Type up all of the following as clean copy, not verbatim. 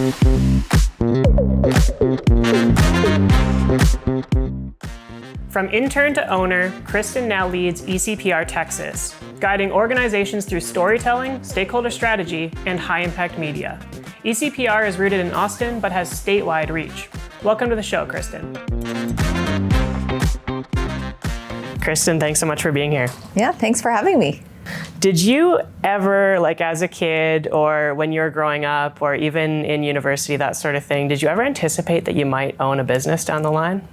From intern to owner, Kristin now leads ECPR Texas, guiding organizations through storytelling, stakeholder strategy, and high-impact media. ECPR is rooted in Austin, but has statewide reach. Welcome to the show, Kristin. Kristin, thanks so much for being here. Yeah, thanks for having me. Did you ever, like as a kid or when you were growing up or even in university, that sort of thing, did you ever anticipate that you might own a business down the line?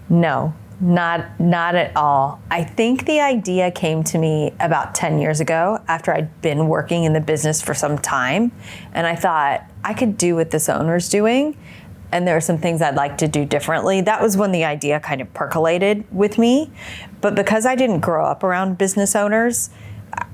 No. Not at all. I think the idea came to me about 10 years ago after I'd been working in the business for some time. And I thought I could do what this owner's doing. And there are some things I'd like to do differently. That was when the idea kind of percolated with me. But because I didn't grow up around business owners,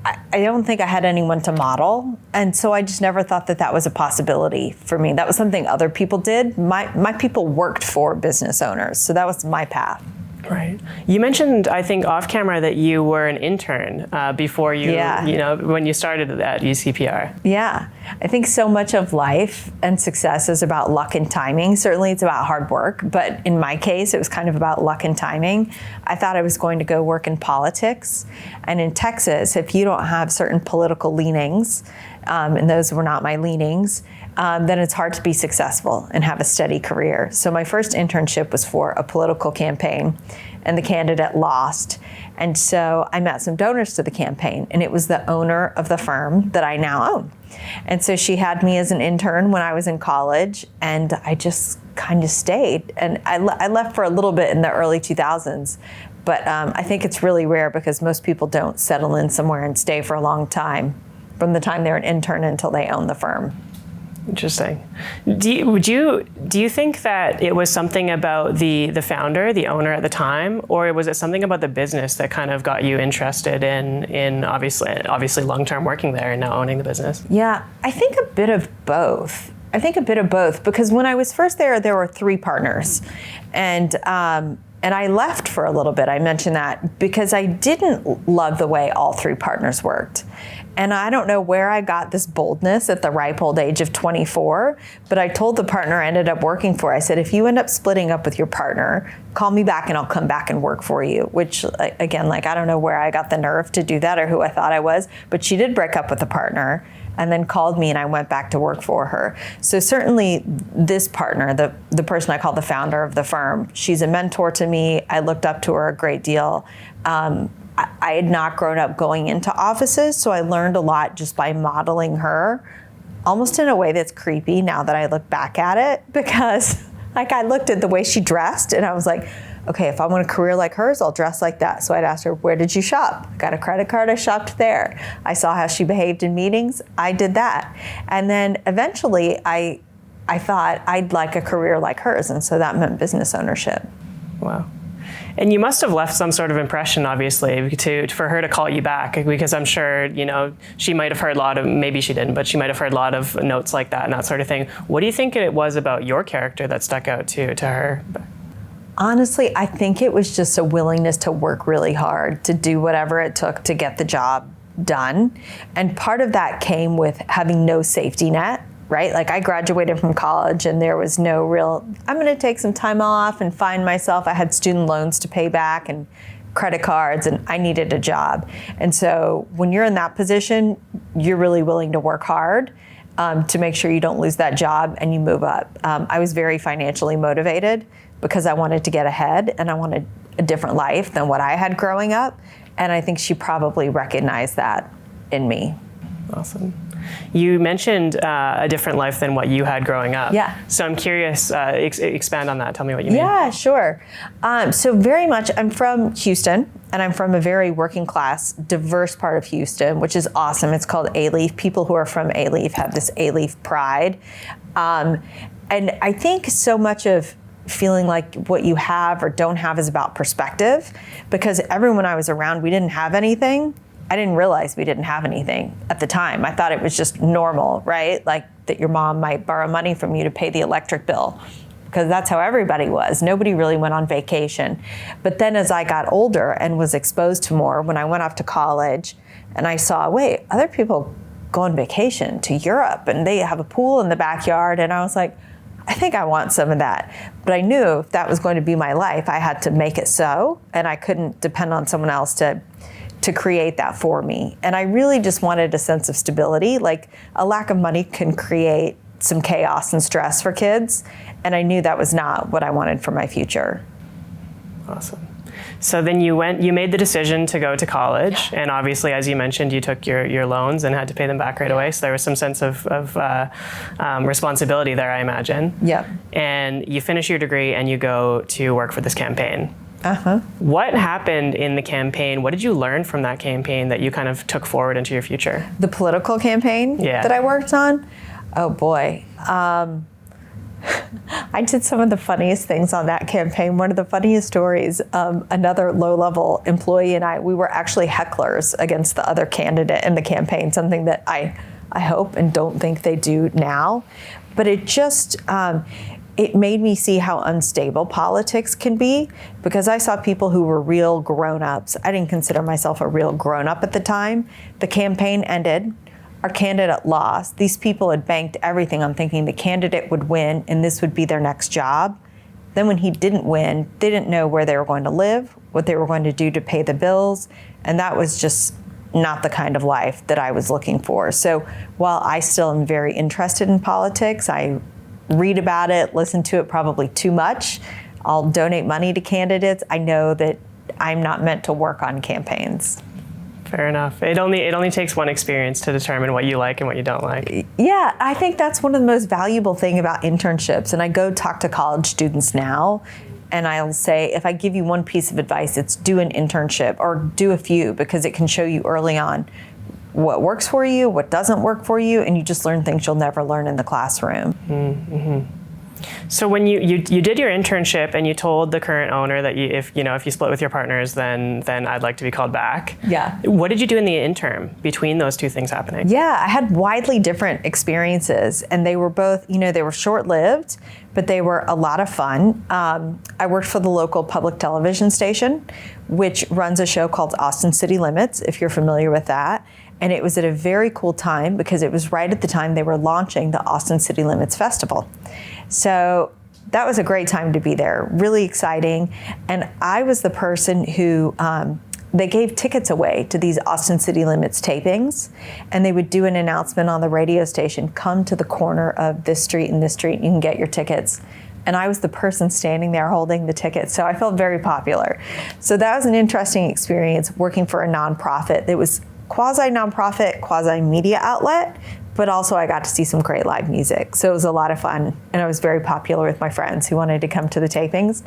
I don't think I had anyone to model. And so I just never thought that that was a possibility for me. That was something other people did. My people worked for business owners. So that was my path. Right. You mentioned, I think, off camera that you were an intern before you, when you started at ECPR. Yeah. I think so much of life and success is about luck and timing. Certainly it's about hard work, but in my case, it was kind of about luck and timing. I thought I was going to go work in politics. And in Texas, if you don't have certain political leanings, and those were not my leanings, then it's hard to be successful and have a steady career. So my first internship was for a political campaign, and the candidate lost. And so I met some donors to the campaign, and it was the owner of the firm that I now own. And so she had me as an intern when I was in college, and I just kind of stayed. And I left for a little bit in the early 2000s, but I think it's really rare because most people don't settle in somewhere and stay for a long time from the time they're an intern until they own the firm. Interesting. Do you think that it was something about the founder, the owner at the time, or was it something about the business that kind of got you interested in obviously long-term working there and now owning the business? Yeah, I think a bit of both. Because when I was first there were 3 partners, and I left for a little bit. I mentioned that because I didn't love the way all 3 partners worked. And I don't know where I got this boldness at the ripe old age of 24, but I told the partner I ended up working for, I said, if you end up splitting up with your partner, call me back and I'll come back and work for you, which again, I don't know where I got the nerve to do that or who I thought I was, but she did break up with the partner and then called me and I went back to work for her. So certainly this partner, the person I call the founder of the firm, she's a mentor to me. I looked up to her a great deal. I had not grown up going into offices, so I learned a lot just by modeling her, almost in a way that's creepy now that I look back at it, because I looked at the way she dressed and I was like, okay, if I want a career like hers, I'll dress like that. So I'd ask her, where did you shop? I got a credit card, I shopped there. I saw how she behaved in meetings, I did that. And then eventually I thought I'd like a career like hers, and so that meant business ownership. Wow. And you must have left some sort of impression, obviously, for her to call you back, because I'm sure, she might have heard a lot of, maybe she didn't, but she might have heard a lot of notes like that and that sort of thing. What do you think it was about your character that stuck out to her? Honestly, I think it was just a willingness to work really hard, to do whatever it took to get the job done. And part of that came with having no safety net. Right? I graduated from college and there was no real, I'm going to take some time off and find myself. I had student loans to pay back and credit cards, and I needed a job. And so when you're in that position, you're really willing to work hard to make sure you don't lose that job and you move up. I was very financially motivated because I wanted to get ahead and I wanted a different life than what I had growing up. And I think she probably recognized that in me. Awesome. You mentioned a different life than what you had growing up. Yeah. So I'm curious, expand on that. Tell me what you mean. Yeah, sure. So very much, I'm from Houston, and I'm from a very working class, diverse part of Houston, which is awesome. It's called A-Leaf. People who are from A-Leaf have this A-Leaf pride. And I think so much of feeling like what you have or don't have is about perspective, because everyone I was around, we didn't have anything. I didn't realize we didn't have anything at the time. I thought it was just normal, right? Like that your mom might borrow money from you to pay the electric bill, because that's how everybody was. Nobody really went on vacation. But then as I got older and was exposed to more, when I went off to college and I saw, wait, other people go on vacation to Europe and they have a pool in the backyard. And I was like, I think I want some of that. But I knew if that was going to be my life, I had to make it so, and I couldn't depend on someone else to create that for me. And I really just wanted a sense of stability. Like, a lack of money can create some chaos and stress for kids. And I knew that was not what I wanted for my future. Awesome. So then you made the decision to go to college, and obviously, as you mentioned, you took your loans and had to pay them back right away. So there was some sense of responsibility there, I imagine. Yep. And you finish your degree and you go to work for this campaign. Uh-huh. What happened in the campaign? What did you learn from that campaign that you kind of took forward into your future? The political campaign that I worked on? Oh boy. I did some of the funniest things on that campaign. One of the funniest stories, another low-level employee and I, we were actually hecklers against the other candidate in the campaign, something that I hope and don't think they do now. But it just, it made me see how unstable politics can be, because I saw people who were real grown-ups. I didn't consider myself a real grown-up at the time. The campaign ended. Our candidate lost. These people had banked everything on thinking the candidate would win and this would be their next job. Then when he didn't win, they didn't know where they were going to live, what they were going to do to pay the bills, and that was just not the kind of life that I was looking for. So while I still am very interested in politics, I read about it, listen to it probably too much, I'll donate money to candidates, I know that I'm not meant to work on campaigns. Fair enough. It only takes one experience to determine what you like and what you don't like. Yeah, I think that's one of the most valuable things about internships. And I go talk to college students now, and I'll say, if I give you one piece of advice, it's do an internship, or do a few, because it can show you early on what works for you, what doesn't work for you, and you just learn things you'll never learn in the classroom. Mm-hmm. So when you did your internship and you told the current owner that if you split with your partners, then I'd like to be called back. Yeah. What did you do in the interim between those two things happening? Yeah, I had widely different experiences, and they were both, they were short-lived, but they were a lot of fun. I worked for the local public television station, which runs a show called Austin City Limits, if you're familiar with that. And it was at a very cool time, because it was right at the time they were launching the Austin City Limits Festival. So that was a great time to be there, really exciting. And I was the person who, they gave tickets away to these Austin City Limits tapings, and they would do an announcement on the radio station, come to the corner of this street and this street, and you can get your tickets. And I was the person standing there holding the tickets, so I felt very popular. So that was an interesting experience, working for a nonprofit. It was quasi-nonprofit, quasi-media outlet, but also I got to see some great live music. So it was a lot of fun, and I was very popular with my friends who wanted to come to the tapings.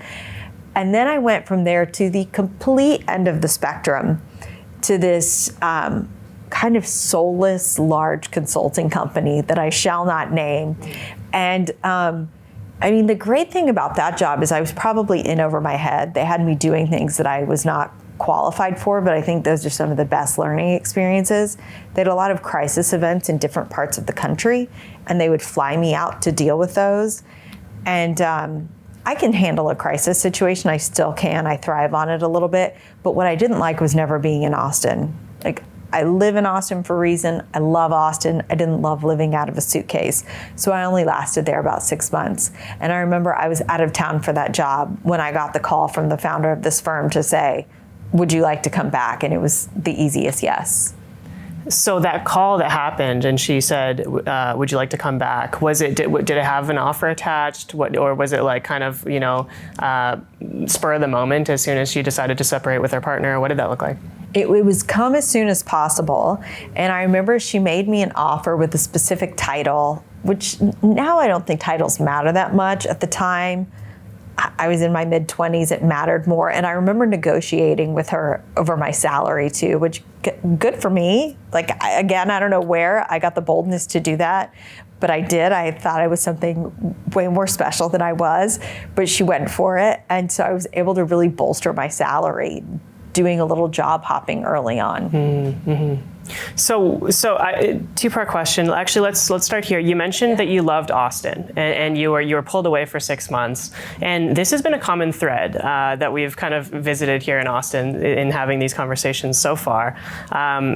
And then I went from there to the complete end of the spectrum, to this kind of soulless, large consulting company that I shall not name. And the great thing about that job is I was probably in over my head. They had me doing things that I was not qualified for, but I think those are some of the best learning experiences. They had a lot of crisis events in different parts of the country, and they would fly me out to deal with those. And I can handle a crisis situation. I still can. I thrive on it a little bit. But what I didn't like was never being in Austin. Like, I live in Austin for a reason. I love Austin. I didn't love living out of a suitcase. So I only lasted there about 6 months. And I remember I was out of town for that job when I got the call from the founder of this firm to say, would you like to come back? And it was the easiest yes. So that call that happened, and she said, would you like to come back? Did it have an offer attached? Or was it like kind of, spur of the moment as soon as she decided to separate with her partner? What did that look like? It was come as soon as possible. And I remember she made me an offer with a specific title, which now I don't think titles matter that much. At the time, I was in my mid-20s, it mattered more. And I remember negotiating with her over my salary too, which good for me. Like, again, I don't know where I got the boldness to do that, but I did. I thought I was something way more special than I was, but she went for it. And so I was able to really bolster my salary, doing a little job hopping early on. Mm-hmm. So two-part question. Actually, let's start here. You mentioned that you loved Austin, and you were pulled away for 6 months. And this has been a common thread that we've kind of visited here in Austin in having these conversations so far,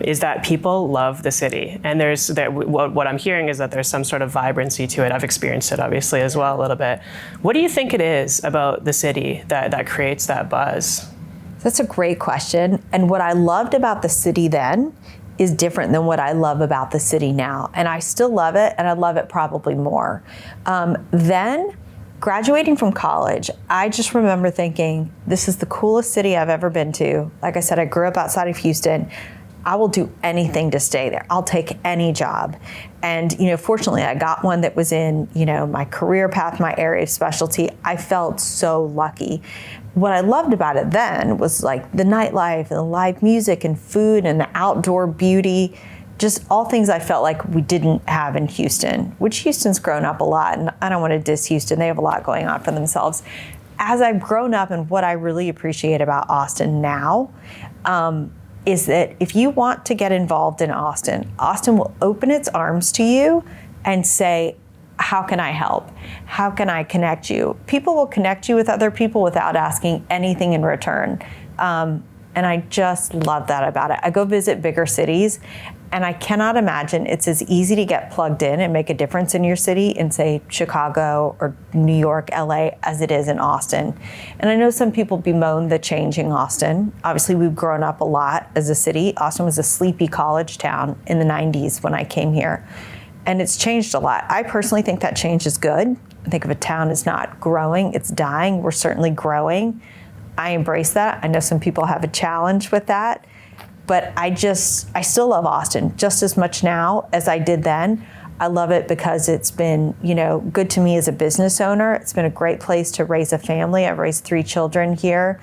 is that people love the city. And what I'm hearing is that there's some sort of vibrancy to it. I've experienced it, obviously, as well, a little bit. What do you think it is about the city that creates that buzz? That's a great question. And what I loved about the city then is different than what I love about the city now. And I still love it, and I love it probably more. Then, graduating from college, I just remember thinking, this is the coolest city I've ever been to. Like I said, I grew up outside of Houston. I will do anything to stay there. I'll take any job. And, fortunately, I got one that was in, my career path, my area of specialty. I felt so lucky. What I loved about it then was like the nightlife and the live music and food and the outdoor beauty, just all things I felt like we didn't have in Houston, which Houston's grown up a lot. And I don't want to diss Houston. They have a lot going on for themselves. As I've grown up, and what I really appreciate about Austin now, is that if you want to get involved in Austin, Austin will open its arms to you and say, how can I help? How can I connect you? People will connect you with other people without asking anything in return. And I just love that about it. I go visit bigger cities, and I cannot imagine it's as easy to get plugged in and make a difference in your city in, say, Chicago or New York, LA, as it is in Austin. And I know some people bemoan the change in Austin. Obviously, we've grown up a lot as a city. Austin was a sleepy college town in the 90s when I came here. And it's changed a lot. I personally think that change is good. I think if a town is not growing, it's dying. We're certainly growing. I embrace that. I know some people have a challenge with that. But I still love Austin just as much now as I did then. I love it because it's been, good to me as a business owner. It's been a great place to raise a family. I've raised 3 children here.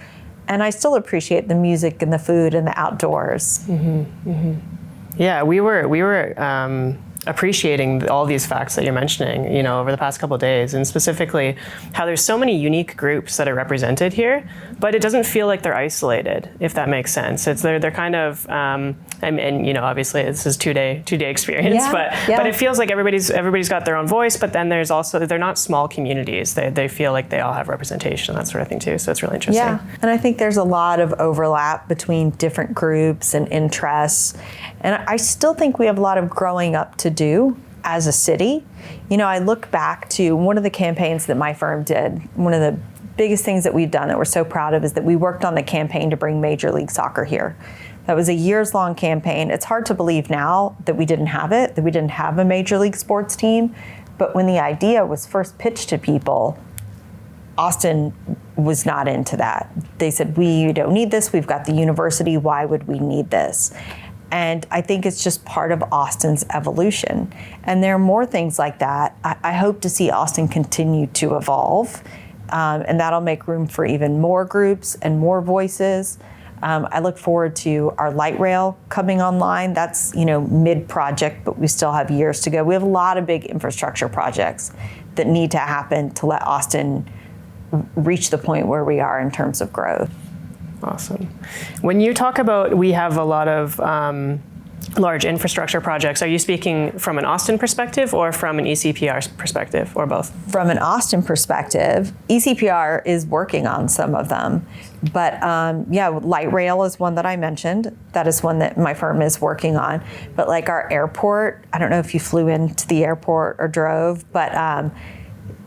And I still appreciate the music and the food and the outdoors. Mm-hmm, mm-hmm. Yeah, we were appreciating all these facts that you're mentioning, over the past couple of days, and specifically how there's so many unique groups that are represented here, but it doesn't feel like they're isolated, if that makes sense. They're kind of, and obviously this is two-day experience, but it feels like everybody's got their own voice, but then there's also, they're not small communities. They feel like they all have representation, that sort of thing too. So it's really interesting. Yeah, and I think there's a lot of overlap between different groups and interests. And I still think we have a lot of growing up to do as a city. I look back to one of the campaigns that my firm did. One of the biggest things that we've done that we're so proud of is that we worked on the campaign to bring Major League Soccer here. That was a years-long campaign. It's hard to believe now that we didn't have it, that we didn't have a Major League sports team. But when the idea was first pitched to people, Austin was not into that. They said, we don't need this. We've got the university. Why would we need this? And I think it's just part of Austin's evolution. And there are more things like that. I hope to see Austin continue to evolve, and that'll make room for even more groups and more voices. I look forward to our light rail coming online. That's, mid-project, but we still have years to go. We have a lot of big infrastructure projects that need to happen to let Austin reach the point where we are in terms of growth. Awesome. When you talk about we have a lot of large infrastructure projects, are you speaking from an Austin perspective or from an ECPR perspective, or both? From an Austin perspective, ECPR is working on some of them. But light rail is one that I mentioned. That is one that my firm is working on. But like our airport, I don't know if you flew into the airport or drove, but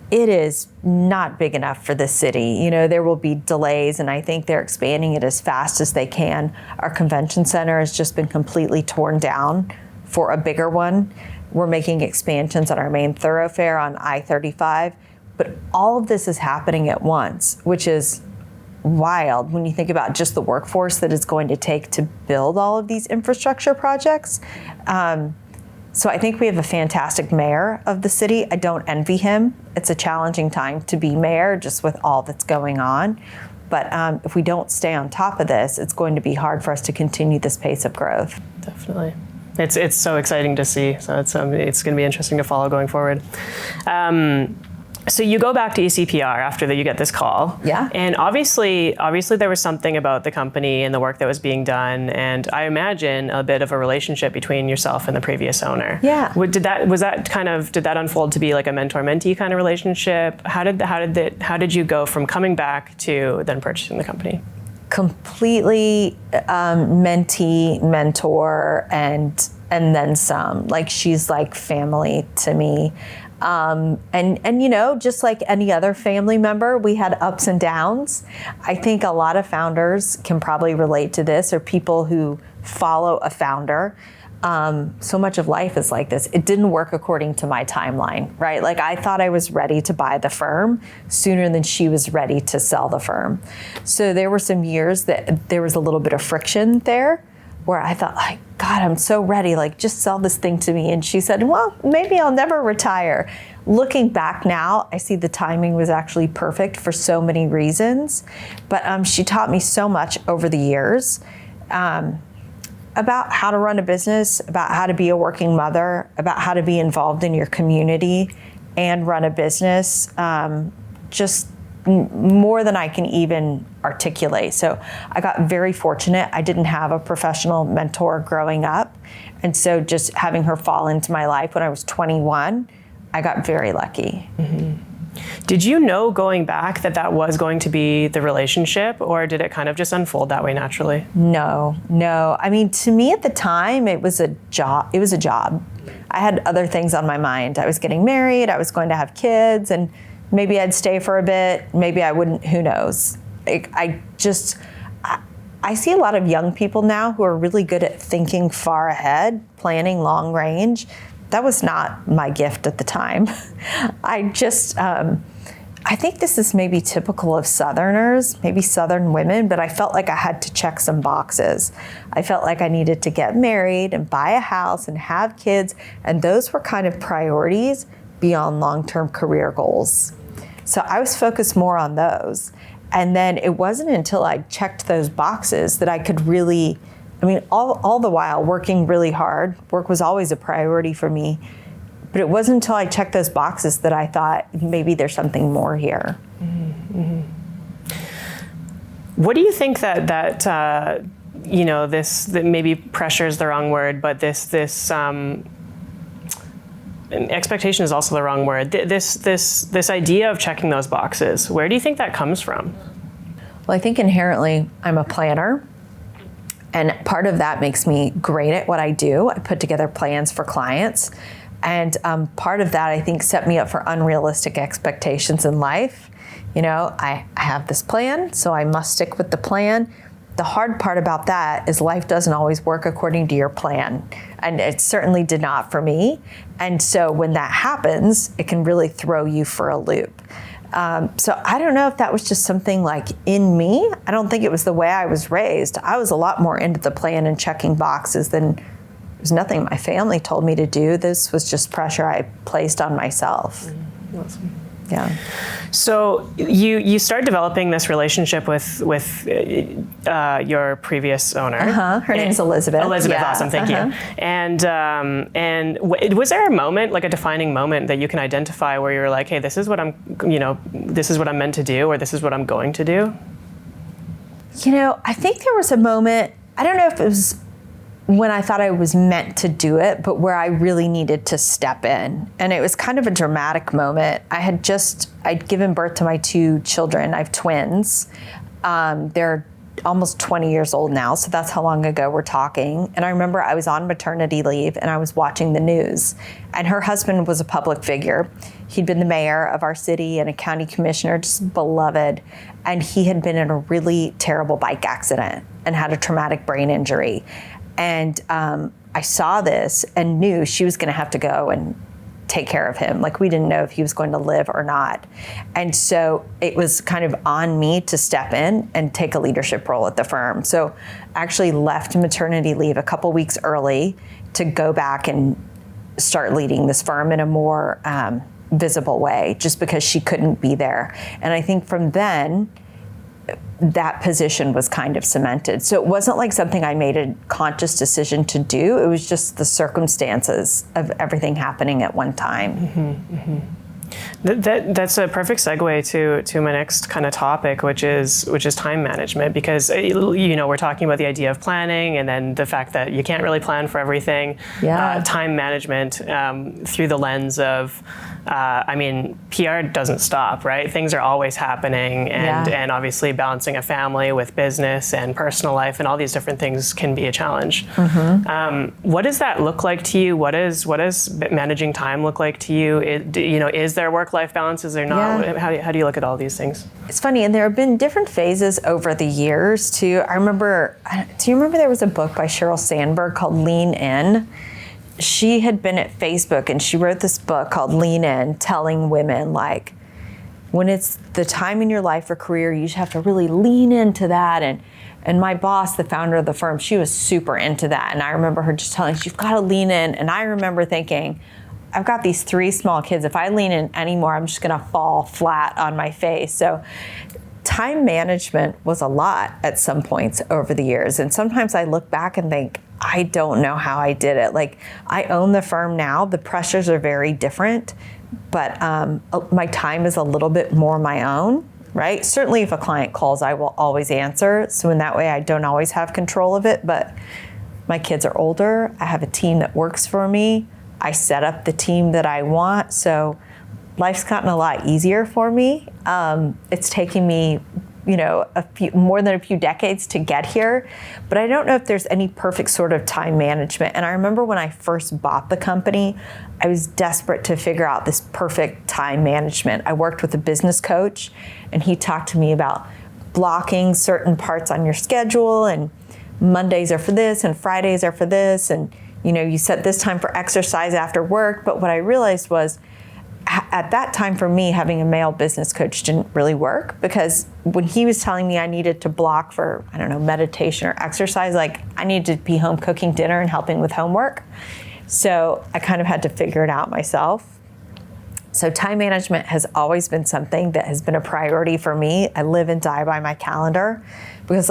it is not big enough for the city. There will be delays, and I think they're expanding it as fast as they can. Our convention center has just been completely torn down for a bigger one. We're making expansions on our main thoroughfare on I-35, but all of this is happening at once, which is wild when you think about just the workforce that it's going to take to build all of these infrastructure projects. So I think we have a fantastic mayor of the city. I don't envy him. It's a challenging time to be mayor just with all that's going on. But if we don't stay on top of this, it's going to be hard for us to continue this pace of growth. Definitely. It's so exciting to see. So it's going to be interesting to follow going forward. So you go back to ECPR after that you get this call. Yeah. And obviously there was something about the company and the work that was being done, and I imagine a bit of a relationship between yourself and the previous owner. Yeah. Did that unfold to be like a mentor-mentee kind of relationship? How did you go from coming back to then purchasing the company? Completely mentee, mentor, and then some. Like, she's like family to me. And you know, just like any other family member, we had ups and downs. I think a lot of founders can probably relate to this, or people who follow a founder. So much of life is like this. It didn't work according to my timeline, right? Like, I thought I was ready to buy the firm sooner than she was ready to sell the firm. So there were some years that there was a little bit of friction there, where I thought, like, God, I'm so ready, like, just sell this thing to me. And she said, well, maybe I'll never retire. Looking back now, I see the timing was actually perfect for so many reasons. But she taught me so much over the years about how to run a business, about how to be a working mother, about how to be involved in your community and run a business, just more than I can even articulate. So I got very fortunate. I didn't have a professional mentor growing up. And so just having her fall into my life when I was 21, I got very lucky. Mm-hmm. Did you know going back that was going to be the relationship, or did it kind of just unfold that way naturally? No. I mean, to me at the time, it was a job. I had other things on my mind. I was getting married. I was going to have kids, and maybe I'd stay for a bit. Maybe I wouldn't. Who knows? I see a lot of young people now who are really good at thinking far ahead, planning long range. That was not my gift at the time. I think this is maybe typical of Southerners, maybe Southern women, but I felt like I had to check some boxes. I felt like I needed to get married and buy a house and have kids, and those were kind of priorities beyond long-term career goals. So I was focused more on those. And then it wasn't until I checked those boxes that I could really, all the while working really hard. Work was always a priority for me. But it wasn't until I checked those boxes that I thought maybe there's something more here. Mm-hmm. What do you think that maybe pressure is the wrong word, but this expectation is also the wrong word. This idea of checking those boxes, where do you think that comes from? Well, I think inherently I'm a planner, and part of that makes me great at what I do. I put together plans for clients, and part of that I think set me up for unrealistic expectations in life. You know, I have this plan, so I must stick with the plan. The hard part about that is life doesn't always work according to your plan. And it certainly did not for me. And so when that happens, it can really throw you for a loop. So I don't know if that was just something like in me. I don't think it was the way I was raised. I was a lot more into the plan and checking boxes than, there's nothing my family told me to do. This was just pressure I placed on myself. Awesome. Yeah. So you start developing this relationship with your previous owner. Her name's Elizabeth. Elizabeth, yeah. Awesome, thank you. And was there a moment, like a defining moment, that you can identify where you were like, hey, this is what I'm meant to do, or this is what I'm going to do? You know, I think there was a moment. I don't know if it was when I thought I was meant to do it, but where I really needed to step in. And it was kind of a dramatic moment. I'd given birth to my 2 children. I have twins. They're almost 20 years old now, so that's how long ago we're talking. And I remember I was on maternity leave and I was watching the news. And her husband was a public figure. He'd been the mayor of our city and a county commissioner, just beloved. And he had been in a really terrible bike accident and had a traumatic brain injury. And I saw this and knew she was going to have to go and take care of him. Like, we didn't know if he was going to live or not. And so it was kind of on me to step in and take a leadership role at the firm. So I actually left maternity leave a couple weeks early to go back and start leading this firm in a more visible way, just because she couldn't be there. And I think from then, that position was kind of cemented. So it wasn't like something I made a conscious decision to do. It was just the circumstances of everything happening at one time. Mm-hmm, mm-hmm. That's a perfect segue to my next kind of topic, which is time management, because we're talking about the idea of planning and then the fact that you can't really plan for everything. Yeah. Time management through the lens of, PR doesn't stop, right? Things are always happening, and obviously balancing a family with business and personal life and all these different things can be a challenge. What does that look like to you? What does managing time look like to you? Is there work-life balance? Is there not? Yeah. How do you look at all these things? It's funny, and there have been different phases over the years too. Do you remember there was a book by Sheryl Sandberg called Lean In? She had been at Facebook and she wrote this book called Lean In, telling women, like, when it's the time in your life or career, you just have to really lean into that. And my boss, the founder of the firm, she was super into that. And I remember her just telling, you've got to lean in. And I remember thinking, I've got these 3 small kids. If I lean in anymore, I'm just going to fall flat on my face. So time management was a lot at some points over the years. And sometimes I look back and think, I don't know how I did it. Like, I own the firm now. The pressures are very different, but my time is a little bit more my own, right? Certainly if a client calls, I will always answer. So in that way, I don't always have control of it, but my kids are older. I have a team that works for me. I set up the team that I want. So life's gotten a lot easier for me. It's taken me, more than a few decades to get here, but I don't know if there's any perfect sort of time management. And I remember when I first bought the company, I was desperate to figure out this perfect time management. I worked with a business coach, and he talked to me about blocking certain parts on your schedule, and Mondays are for this, and Fridays are for this, and you set this time for exercise after work. But what I realized was, at that time for me, having a male business coach didn't really work, because when he was telling me I needed to block for, meditation or exercise, like, I needed to be home cooking dinner and helping with homework. So I kind of had to figure it out myself. So time management has always been something that has been a priority for me. I live and die by my calendar, because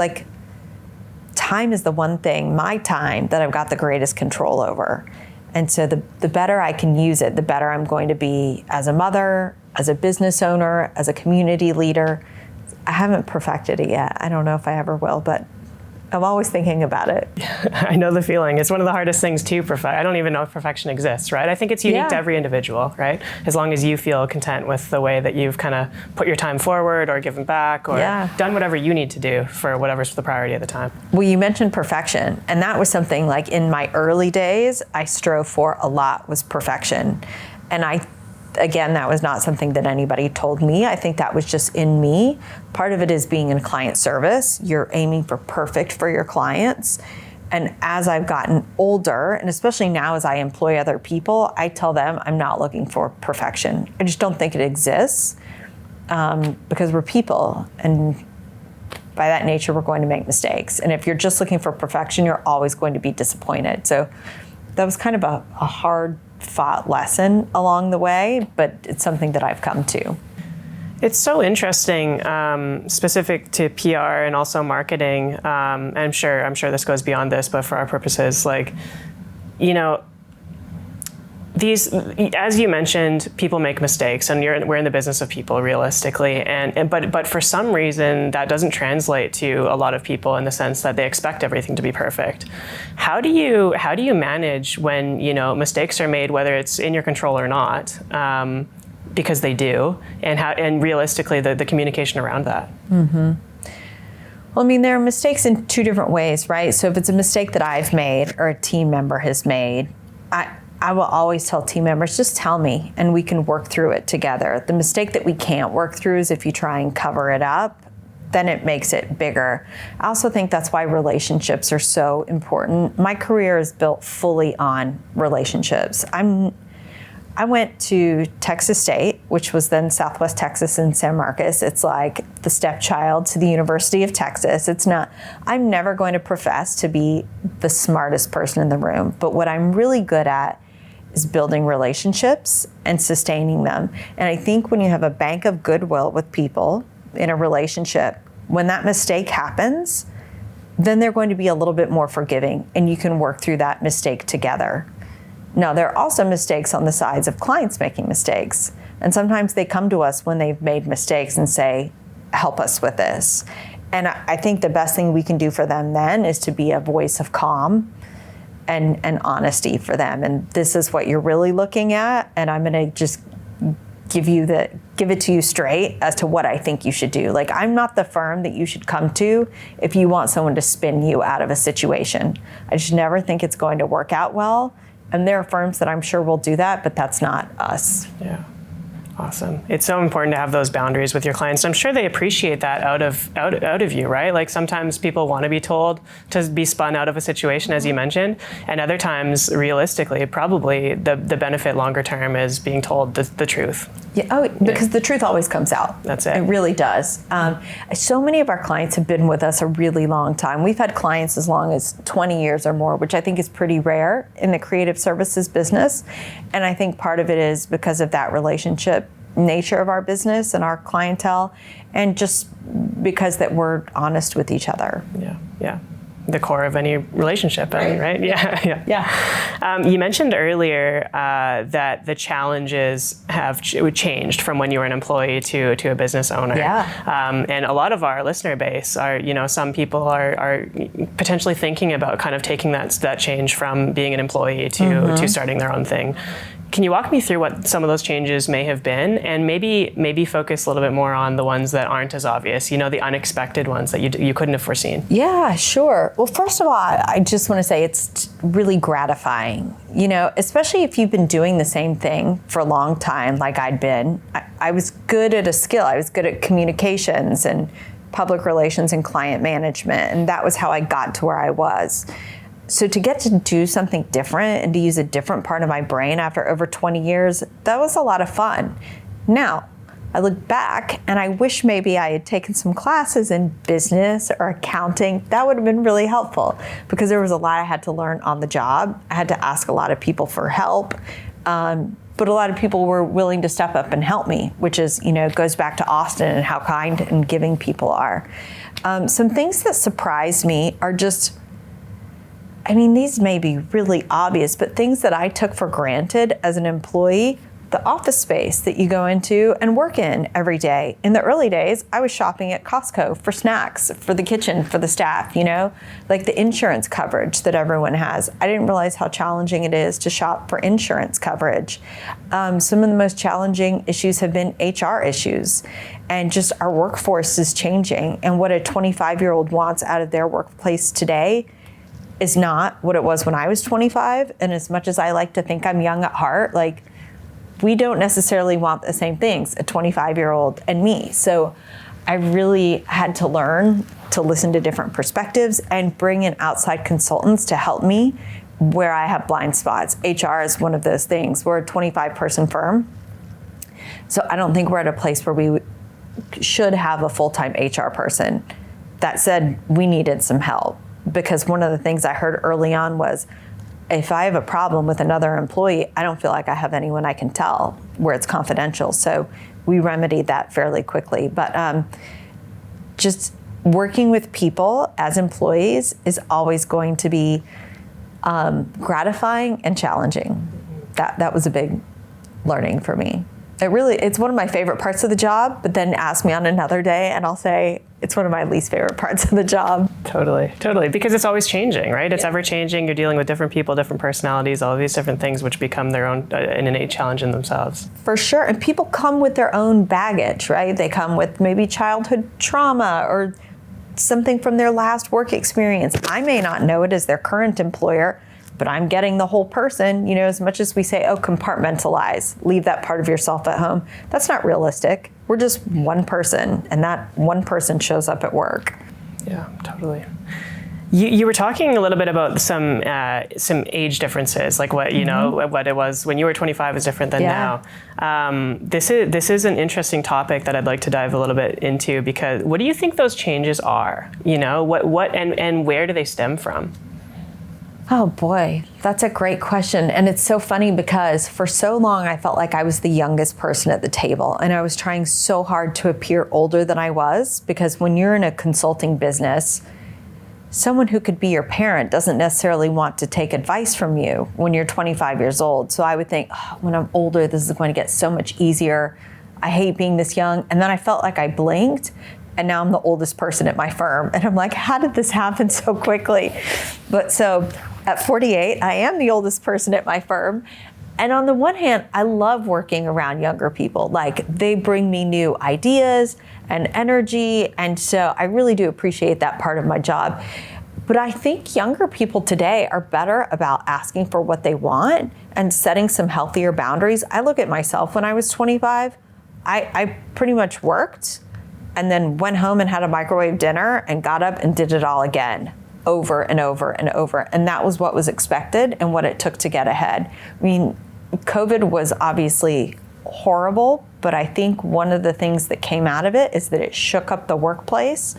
time is the one thing, my time, that I've got the greatest control over. And so the better I can use it, the better I'm going to be as a mother, as a business owner, as a community leader. I haven't perfected it yet. I don't know if I ever will, but I'm always thinking about it. I know the feeling. It's one of the hardest things to perfect. I don't even know if perfection exists, right? I think it's unique to every individual, right? As long as you feel content with the way that you've kind of put your time forward or given back or done whatever you need to do for whatever's the priority at the time. Well, you mentioned perfection, and that was something, like, in my early days, I strove for a lot, was perfection. And again, that was not something that anybody told me. I think that was just in me. Part of it is being in client service. You're aiming for perfect for your clients. And as I've gotten older, and especially now as I employ other people, I tell them I'm not looking for perfection. I just don't think it exists, because we're people. And by that nature, we're going to make mistakes. And if you're just looking for perfection, you're always going to be disappointed. So that was kind of a hard fought lesson along the way, but it's something that I've come to. It's so interesting, specific to PR and also marketing. I'm sure this goes beyond this, but for our purposes, these, as you mentioned, people make mistakes, and we're in the business of people, realistically, but for some reason that doesn't translate to a lot of people in the sense that they expect everything to be perfect. How do you manage when mistakes are made, whether it's in your control or not, because they do, and realistically the communication around that? Mm-hmm. Well, there are mistakes in 2 different ways, right? So if it's a mistake that I've made or a team member has made, I will always tell team members, just tell me and we can work through it together. The mistake that we can't work through is if you try and cover it up, then it makes it bigger. I also think that's why relationships are so important. My career is built fully on relationships. I went to Texas State, which was then Southwest Texas in San Marcos. It's like the stepchild to the University of Texas. I'm never going to profess to be the smartest person in the room, but what I'm really good at is building relationships and sustaining them. And I think when you have a bank of goodwill with people in a relationship, when that mistake happens, then they're going to be a little bit more forgiving and you can work through that mistake together. Now, there are also mistakes on the sides of clients making mistakes. And sometimes they come to us when they've made mistakes and say, help us with this. And I think the best thing we can do for them then is to be a voice of calm and honesty for them. And this is what you're really looking at. And I'm going to just give it to you straight as to what I think you should do. Like, I'm not the firm that you should come to if you want someone to spin you out of a situation. I just never think it's going to work out well. And there are firms that I'm sure will do that, but that's not us. Yeah. Awesome. It's so important to have those boundaries with your clients. I'm sure they appreciate that out of you, right? Like, sometimes people want to be told to be spun out of a situation, as you mentioned, and other times, realistically, probably the benefit longer term is being told the truth. Yeah. Because the truth always comes out. That's it. It really does. So many of our clients have been with us a really long time. We've had clients as long as 20 years or more, which I think is pretty rare in the creative services business. And I think part of it is because of that relationship nature of our business and our clientele, and just because that we're honest with each other. Yeah. The core of any relationship, right? Yeah. You mentioned earlier that the challenges have changed from when you were an employee to a business owner. Yeah. And a lot of our listener base are, some people are potentially thinking about kind of taking that change from being an employee to starting their own thing. Can you walk me through what some of those changes may have been, and maybe focus a little bit more on the ones that aren't as obvious, the unexpected ones that you couldn't have foreseen? Yeah, sure. Well, first of all, I just want to say it's really gratifying, especially if you've been doing the same thing for a long time, like I'd been. I was good at a skill. I was good at communications and public relations and client management, and that was how I got to where I was. So to get to do something different and to use a different part of my brain after over 20 years, that was a lot of fun. Now, I look back and I wish maybe I had taken some classes in business or accounting. That would have been really helpful because there was a lot I had to learn on the job. I had to ask a lot of people for help. But a lot of people were willing to step up and help me, which is, goes back to Austin and how kind and giving people are. Some things that surprised me are just, these may be really obvious, but things that I took for granted as an employee, the office space that you go into and work in every day. In the early days, I was shopping at Costco for snacks, for the kitchen, for the staff, like the insurance coverage that everyone has. I didn't realize how challenging it is to shop for insurance coverage. Some of the most challenging issues have been HR issues, and just our workforce is changing. And what a 25-year-old wants out of their workplace today is not what it was when I was 25. And as much as I like to think I'm young at heart, we don't necessarily want the same things, a 25-year-old and me. So I really had to learn to listen to different perspectives and bring in outside consultants to help me where I have blind spots. HR is one of those things. We're a 25-person firm. So I don't think we're at a place where we should have a full-time HR person. That said, we needed some help. Because one of the things I heard early on was, if I have a problem with another employee, I don't feel like I have anyone I can tell where it's confidential. So we remedied that fairly quickly. But just working with people as employees is always going to be gratifying and challenging. That was a big learning for me. It's one of my favorite parts of the job, but then ask me on another day and I'll say it's one of my least favorite parts of the job. Totally. Because it's always changing, right? It's ever changing. You're dealing with different people, different personalities, all of these different things which become their own an innate challenge in themselves. For sure. And people come with their own baggage, right? They come with maybe childhood trauma or something from their last work experience. I may not know it as their current employer, but I'm getting the whole person. As much as we say, compartmentalize, leave that part of yourself at home. That's not realistic. We're just one person, and that one person shows up at work. Yeah, totally. You were talking a little bit about some age differences, like what what it was when you were 25 is different than now. This is an interesting topic that I'd like to dive a little bit into, because what do you think those changes are? What and where do they stem from? Oh boy, that's a great question. And it's so funny because for so long I felt like I was the youngest person at the table, and I was trying so hard to appear older than I was, because when you're in a consulting business, someone who could be your parent doesn't necessarily want to take advice from you when you're 25 years old. So I would think, oh, when I'm older, this is going to get so much easier. I hate being this young. And then I felt like I blinked, and now I'm the oldest person at my firm. And I'm like, how did this happen so quickly? But so at 48, I am the oldest person at my firm. And on the one hand, I love working around younger people. Like, they bring me new ideas and energy. And so I really do appreciate that part of my job. But I think younger people today are better about asking for what they want and setting some healthier boundaries. I look at myself when I was 25, I pretty much worked and then went home and had a microwave dinner and got up and did it all again, over and over and over. And that was what was expected and what it took to get ahead. I mean, COVID was obviously horrible, but I think one of the things that came out of it is that it shook up the workplace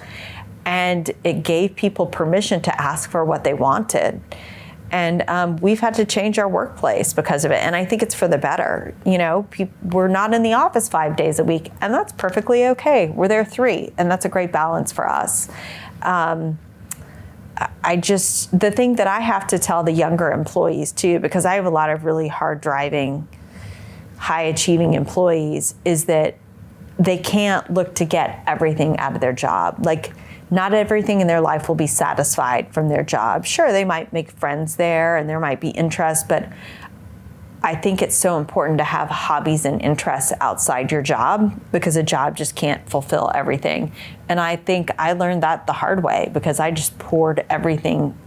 and it gave people permission to ask for what they wanted. And we've had to change our workplace because of it. And I think it's for the better. You know, we're not in the office 5 days a week, and that's perfectly okay. We're there 3, and that's a great balance for us. The thing that I have to tell the younger employees too, because I have a lot of really hard driving, high achieving employees, is that they can't look to get everything out of their job. Like, not everything in their life will be satisfied from their job. Sure, they might make friends there and there might be interest, but I think it's so important to have hobbies and interests outside your job, because a job just can't fulfill everything. And I think I learned that the hard way, because I just poured everything.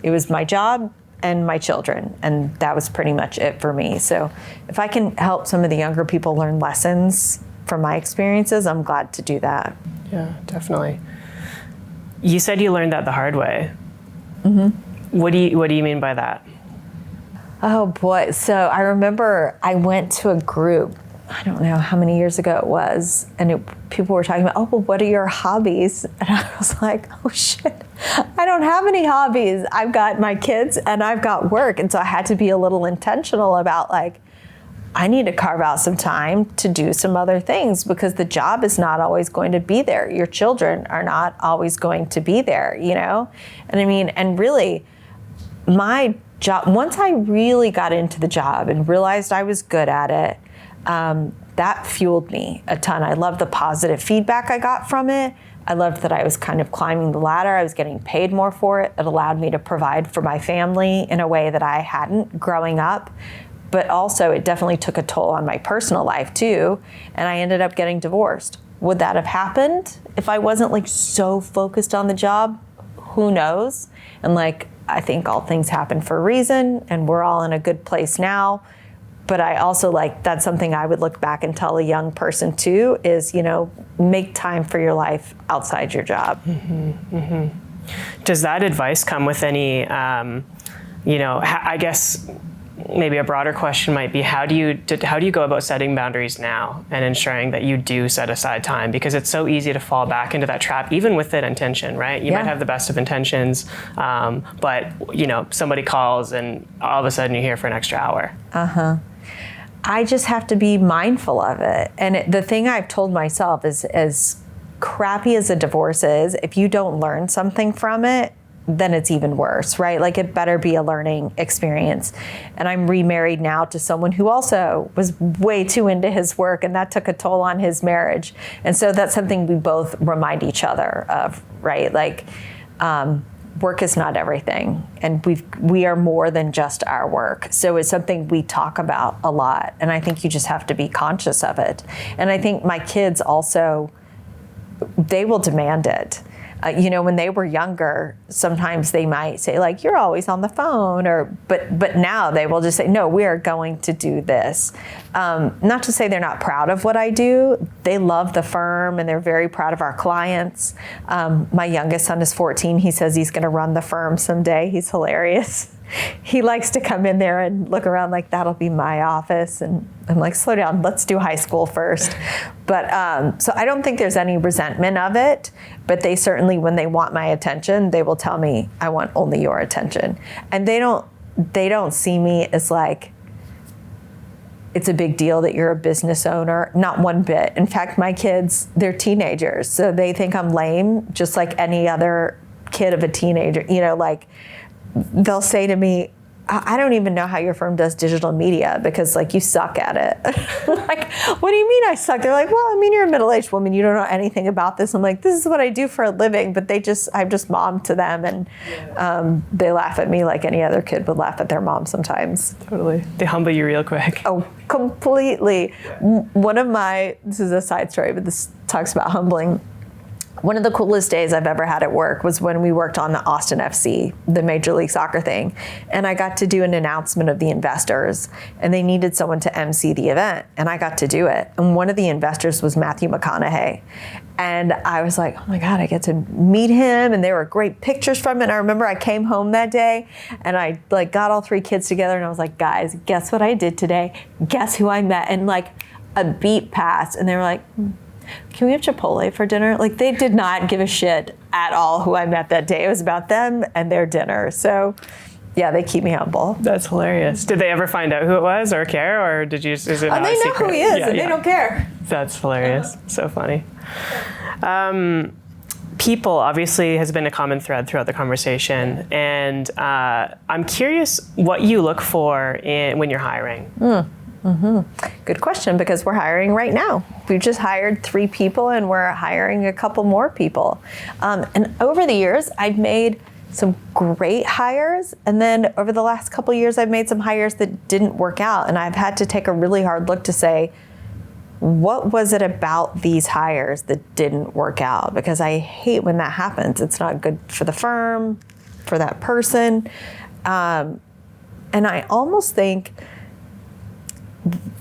It was my job and my children, and that was pretty much it for me. So if I can help some of the younger people learn lessons from my experiences, I'm glad to do that. Yeah, definitely. You said you learned that the hard way. Mm-hmm. What do you mean by that? Oh boy. So I remember I went to a group, I don't know how many years ago it was, and people were talking about, oh, well, what are your hobbies? And I was like, oh shit, I don't have any hobbies. I've got my kids and I've got work. And so I had to be a little intentional about, like, I need to carve out some time to do some other things, because the job is not always going to be there. Your children are not always going to be there, you know? And I mean, and really, my job, once I really got into the job and realized I was good at it, that fueled me a ton. I loved the positive feedback I got from it. I loved that I was kind of climbing the ladder. I was getting paid more for it. It allowed me to provide for my family in a way that I hadn't growing up. But also, it definitely took a toll on my personal life too, and I ended up getting divorced. Would that have happened if I wasn't, like, so focused on the job? Who knows? And, like, I think all things happen for a reason, and we're all in a good place now. But I also, like, that's something I would look back and tell a young person too, is, you know, make time for your life outside your job. Mm-hmm, mm-hmm. Does that advice come with any, you know, I guess maybe a broader question might be, how do you go about setting boundaries now and ensuring that you do set aside time? Because it's so easy to fall back into that trap, even with that intention, right? You might have the best of intentions, but, you know, somebody calls and all of a sudden you're here for an extra hour. Uh-huh. I just have to be mindful of it. And the thing I've told myself is, as crappy as a divorce is, if you don't learn something from it, then it's even worse, right? Like, it better be a learning experience. And I'm remarried now to someone who also was way too into his work, and that took a toll on his marriage. And so that's something we both remind each other of, right? Like, work is not everything, and we are more than just our work. So it's something we talk about a lot, and I think you just have to be conscious of it. And I think my kids also, they will demand it. You know, when they were younger, sometimes they might say, like, you're always on the phone, but now they will just say, no, we are going to do this. Not to say they're not proud of what I do. They love the firm and they're very proud of our clients. My youngest son is 14. He says he's going to run the firm someday. He's hilarious. He likes to come in there and look around like, that'll be my office. And I'm like, slow down, let's do high school first. But so I don't think there's any resentment of it, but they certainly, when they want my attention, they will tell me, I want only your attention. And they don't see me as like, it's a big deal that you're a business owner. Not one bit. In fact, my kids, they're teenagers, so they think I'm lame, just like any other kid of a teenager, like they'll say to me, I don't even know how your firm does digital media because like you suck at it. Like, what do you mean I suck? They're like, well, I mean, you're a middle-aged woman. You don't know anything about this. I'm like, this is what I do for a living. But I'm just mom to them. And they laugh at me like any other kid would laugh at their mom sometimes. Totally. They humble you real quick. Oh, completely. This is a side story, but this talks about humbling. One of the coolest days I've ever had at work was when we worked on the Austin FC, the Major League Soccer thing. And I got to do an announcement of the investors, and they needed someone to MC the event, and I got to do it. And one of the investors was Matthew McConaughey. And I was like, oh my God, I get to meet him, and there were great pictures from it. And I remember I came home that day, and I got all 3 kids together, and I was like, guys, guess what I did today? Guess who I met? And a beat passed, and they were like, can we have Chipotle for dinner? Like, they did not give a shit at all who I met that day. It was about them and their dinner. So, yeah, they keep me humble. That's hilarious. Did they ever find out who it was or care, or is it not a they know secret? who he is, and they don't care. That's hilarious. So funny. People obviously has been a common thread throughout the conversation, and I'm curious what you look for when you're hiring. Good question, because we're hiring right now. We've just hired 3 people, and we're hiring a couple more people. And over the years, I've made some great hires, and then over the last couple years, I've made some hires that didn't work out, and I've had to take a really hard look to say, what was it about these hires that didn't work out? Because I hate when that happens. It's not good for the firm, for that person. And I almost think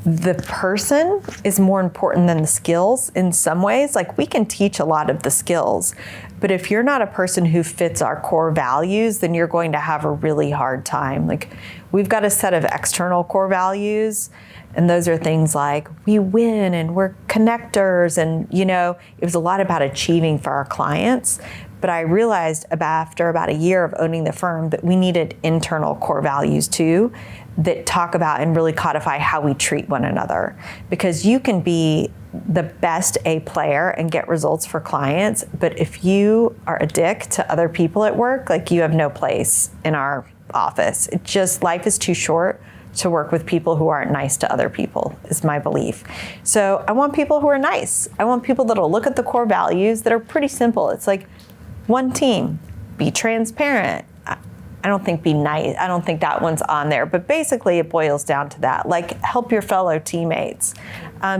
the person is more important than the skills in some ways. Like, we can teach a lot of the skills, but if you're not a person who fits our core values, then you're going to have a really hard time. Like, we've got a set of external core values, and those are things like we win and we're connectors, and it was a lot about achieving for our clients. But I realized after about a year of owning the firm that we needed internal core values too, that talk about and really codify how we treat one another. Because you can be the best A player and get results for clients, but if you are a dick to other people at work, like, you have no place in our office. Life is too short to work with people who aren't nice to other people, is my belief. So I want people who are nice. I want people that'll look at the core values that are pretty simple. It's like, one team, be transparent. I don't think be nice. I don't think that one's on there, but basically it boils down to that. Like, help your fellow teammates.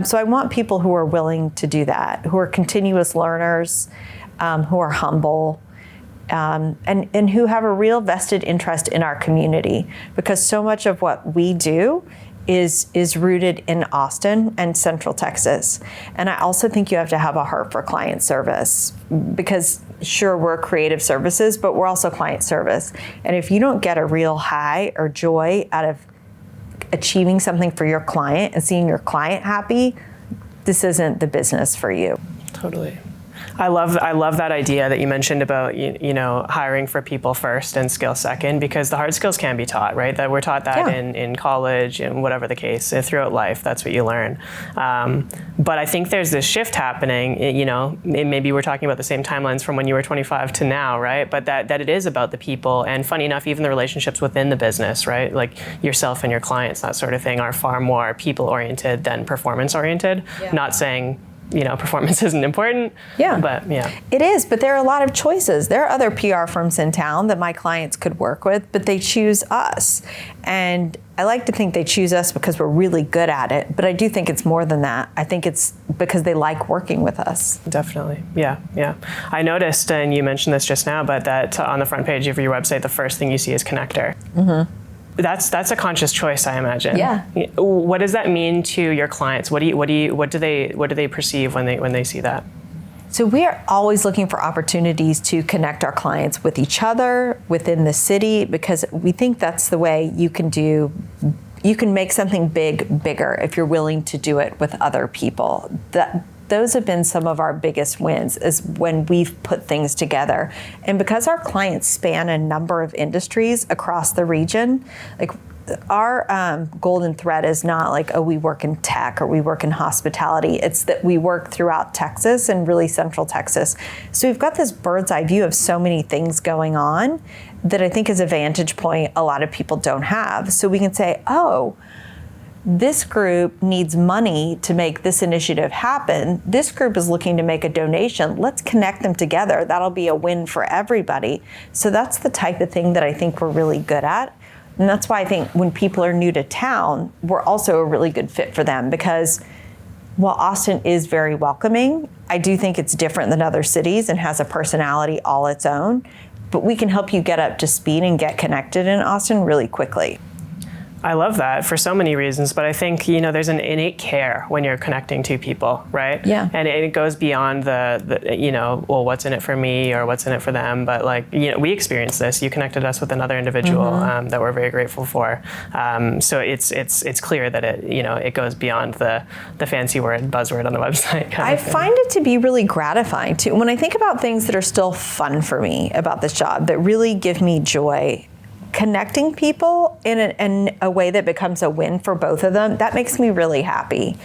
So I want people who are willing to do that, who are continuous learners, who are humble, and who have a real vested interest in our community, because so much of what we do is rooted in Austin and Central Texas. And I also think you have to have a heart for client service, because sure, we're creative services, but we're also client service. And if you don't get a real high or joy out of achieving something for your client and seeing your client happy, this isn't the business for you. Totally. I love that idea that you mentioned about hiring for people first and skill second, because the hard skills can be taught, right? That we're taught that in college and whatever the case, throughout life, that's what you learn. But I think there's this shift happening. Maybe we're talking about the same timelines from when you were 25 to now, right? But that it is about the people, and funny enough, even the relationships within the business, right? Like yourself and your clients, that sort of thing, are far more people oriented than performance oriented. Yeah. Not saying performance isn't important. Yeah. But yeah. It is, but there are a lot of choices. There are other PR firms in town that my clients could work with, but they choose us. And I like to think they choose us because we're really good at it, but I do think it's more than that. I think it's because they like working with us. Definitely. Yeah. I noticed, and you mentioned this just now, but that on the front page of your website, the first thing you see is connector. Mm-hmm. That's a conscious choice, I imagine. Yeah. What does that mean to your clients? What do they perceive when they see that? So we are always looking for opportunities to connect our clients with each other within the city, because we think that's the way you can make something bigger if you're willing to do it with other people. Those have been some of our biggest wins, is when we've put things together. And because our clients span a number of industries across the region, like, our golden thread is not like, oh, we work in tech or we work in hospitality. It's that we work throughout Texas and really central Texas. So we've got this bird's eye view of so many things going on that I think is a vantage point a lot of people don't have. So we can say, oh, this group needs money to make this initiative happen. This group is looking to make a donation. Let's connect them together. That'll be a win for everybody. So that's the type of thing that I think we're really good at. And that's why I think when people are new to town, we're also a really good fit for them, because while Austin is very welcoming, I do think it's different than other cities and has a personality all its own. But we can help you get up to speed and get connected in Austin really quickly. I love that for so many reasons, but I think, there's an innate care when you're connecting to people, right? Yeah. And it goes beyond the well, what's in it for me or what's in it for them, but we experienced this. You connected us with another individual that we're very grateful for. So it's clear that it goes beyond the fancy buzzword on the website. I find it to be really gratifying too. When I think about things that are still fun for me about this job, that really give me joy, connecting people in a way that becomes a win for both of them, that makes me really happy.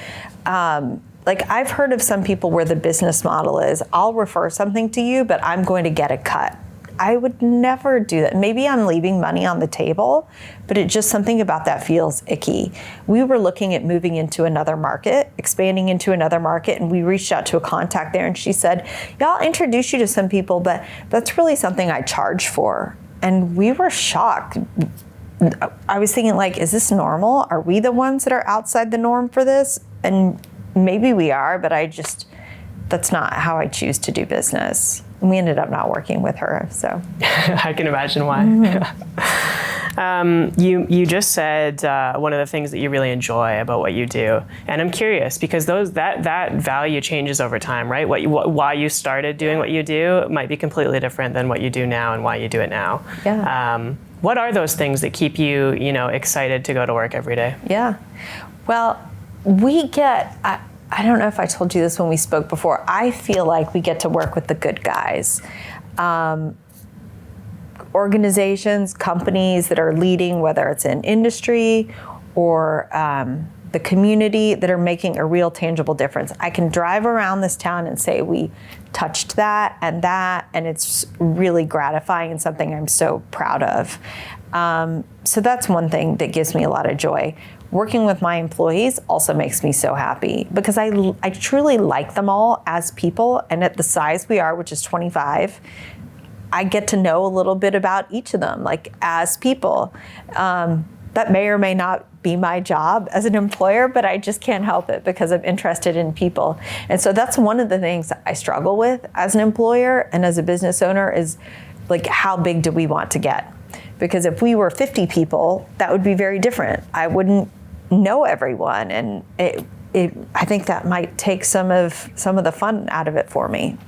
I've heard of some people where the business model is, I'll refer something to you, but I'm going to get a cut. I would never do that. Maybe I'm leaving money on the table, but it's just something about that feels icky. We were looking at moving into another market, expanding into another market, and we reached out to a contact there, and she said, yeah, I'll introduce you to some people, but that's really something I charge for. And we were shocked. I was thinking, is this normal? Are we the ones that are outside the norm for this? And maybe we are, but that's not how I choose to do business. And we ended up not working with her, so. I can imagine why. You just said one of the things that you really enjoy about what you do, and I'm curious because that value changes over time, right? Why you started doing what you do might be completely different than what you do now and why you do it now. Yeah. What are those things that keep you, excited to go to work every day? Yeah. Well, we get. I don't know if I told you this when we spoke before. I feel like we get to work with the good guys. Organizations, companies that are leading, whether it's in industry or the community, that are making a real tangible difference. I can drive around this town and say we touched that, and it's really gratifying and something I'm so proud of. So that's one thing that gives me a lot of joy. Working with my employees also makes me so happy because I truly like them all as people, and at the size we are, which is 25, I get to know a little bit about each of them, as people. That may or may not be my job as an employer, but I just can't help it because I'm interested in people. And so that's one of the things I struggle with as an employer and as a business owner is how big do we want to get? Because if we were 50 people, that would be very different. I wouldn't know everyone, and I think that might take some of the fun out of it for me.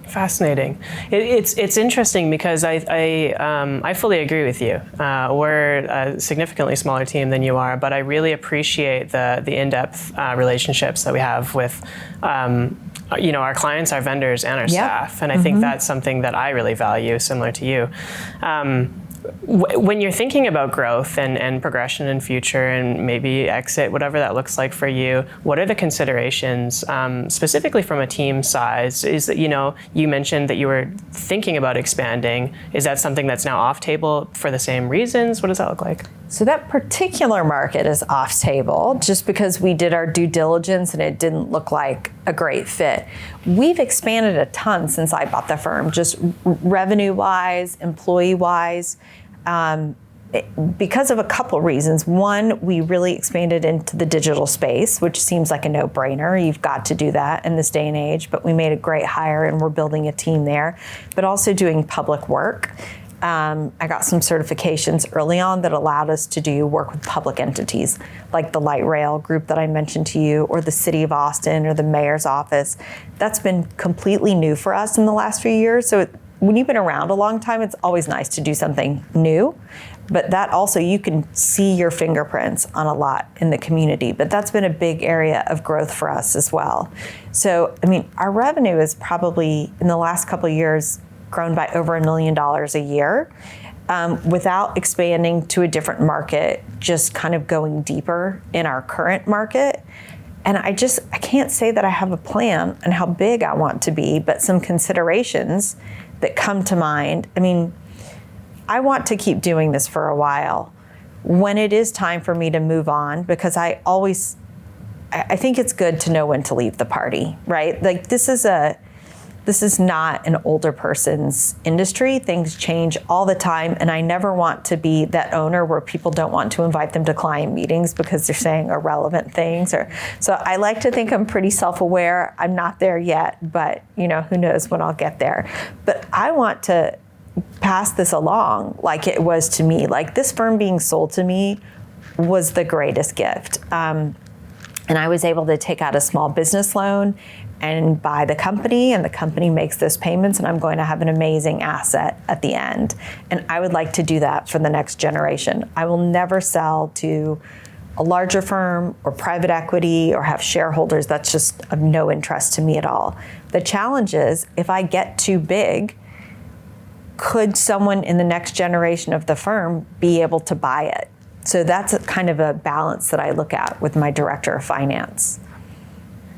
Fascinating. It's interesting because I fully agree with you. We're a significantly smaller team than you are, but I really appreciate the in-depth relationships that we have with our clients, our vendors, and our staff. And I think that's something that I really value, similar to you. When you're thinking about growth and progression in future and maybe exit, whatever that looks like for you, what are the considerations, specifically from a team size? Is that, you mentioned that you were thinking about expanding. Is that something that's now off table for the same reasons? What does that look like? So that particular market is off table just because we did our due diligence and it didn't look like a great fit. We've expanded a ton since I bought the firm, just revenue-wise, employee-wise, because of a couple reasons. One, we really expanded into the digital space, which seems like a no-brainer. You've got to do that in this day and age, but we made a great hire and we're building a team there, but also doing public work. I got some certifications early on that allowed us to do work with public entities like the light rail group that I mentioned to you, or the city of Austin, or the mayor's office. That's been completely new for us in the last few years. So when you've been around a long time, it's always nice to do something new. But that also, you can see your fingerprints on a lot in the community. But that's been a big area of growth for us as well. So, our revenue is probably, in the last couple of years, grown by over $1 million a year. without expanding to a different market, just kind of going deeper in our current market. And I can't say that I have a plan and how big I want to be, but some considerations that come to mind. I mean, I want to keep doing this for a while. When it is time for me to move on, because I think it's good to know when to leave the party, right? Like this is not an older person's industry. Things change all the time, and I never want to be that owner where people don't want to invite them to client meetings because they're saying irrelevant things. So I like to think I'm pretty self-aware. I'm not there yet, but who knows when I'll get there. But I want to pass this along like it was to me. Like this firm being sold to me was the greatest gift. And I was able to take out a small business loan and buy the company, and the company makes those payments, and I'm going to have an amazing asset at the end. And I would like to do that for the next generation. I will never sell to a larger firm or private equity or have shareholders. That's just of no interest to me at all. The challenge is, if I get too big, could someone in the next generation of the firm be able to buy it? So that's kind of a balance that I look at with my director of finance.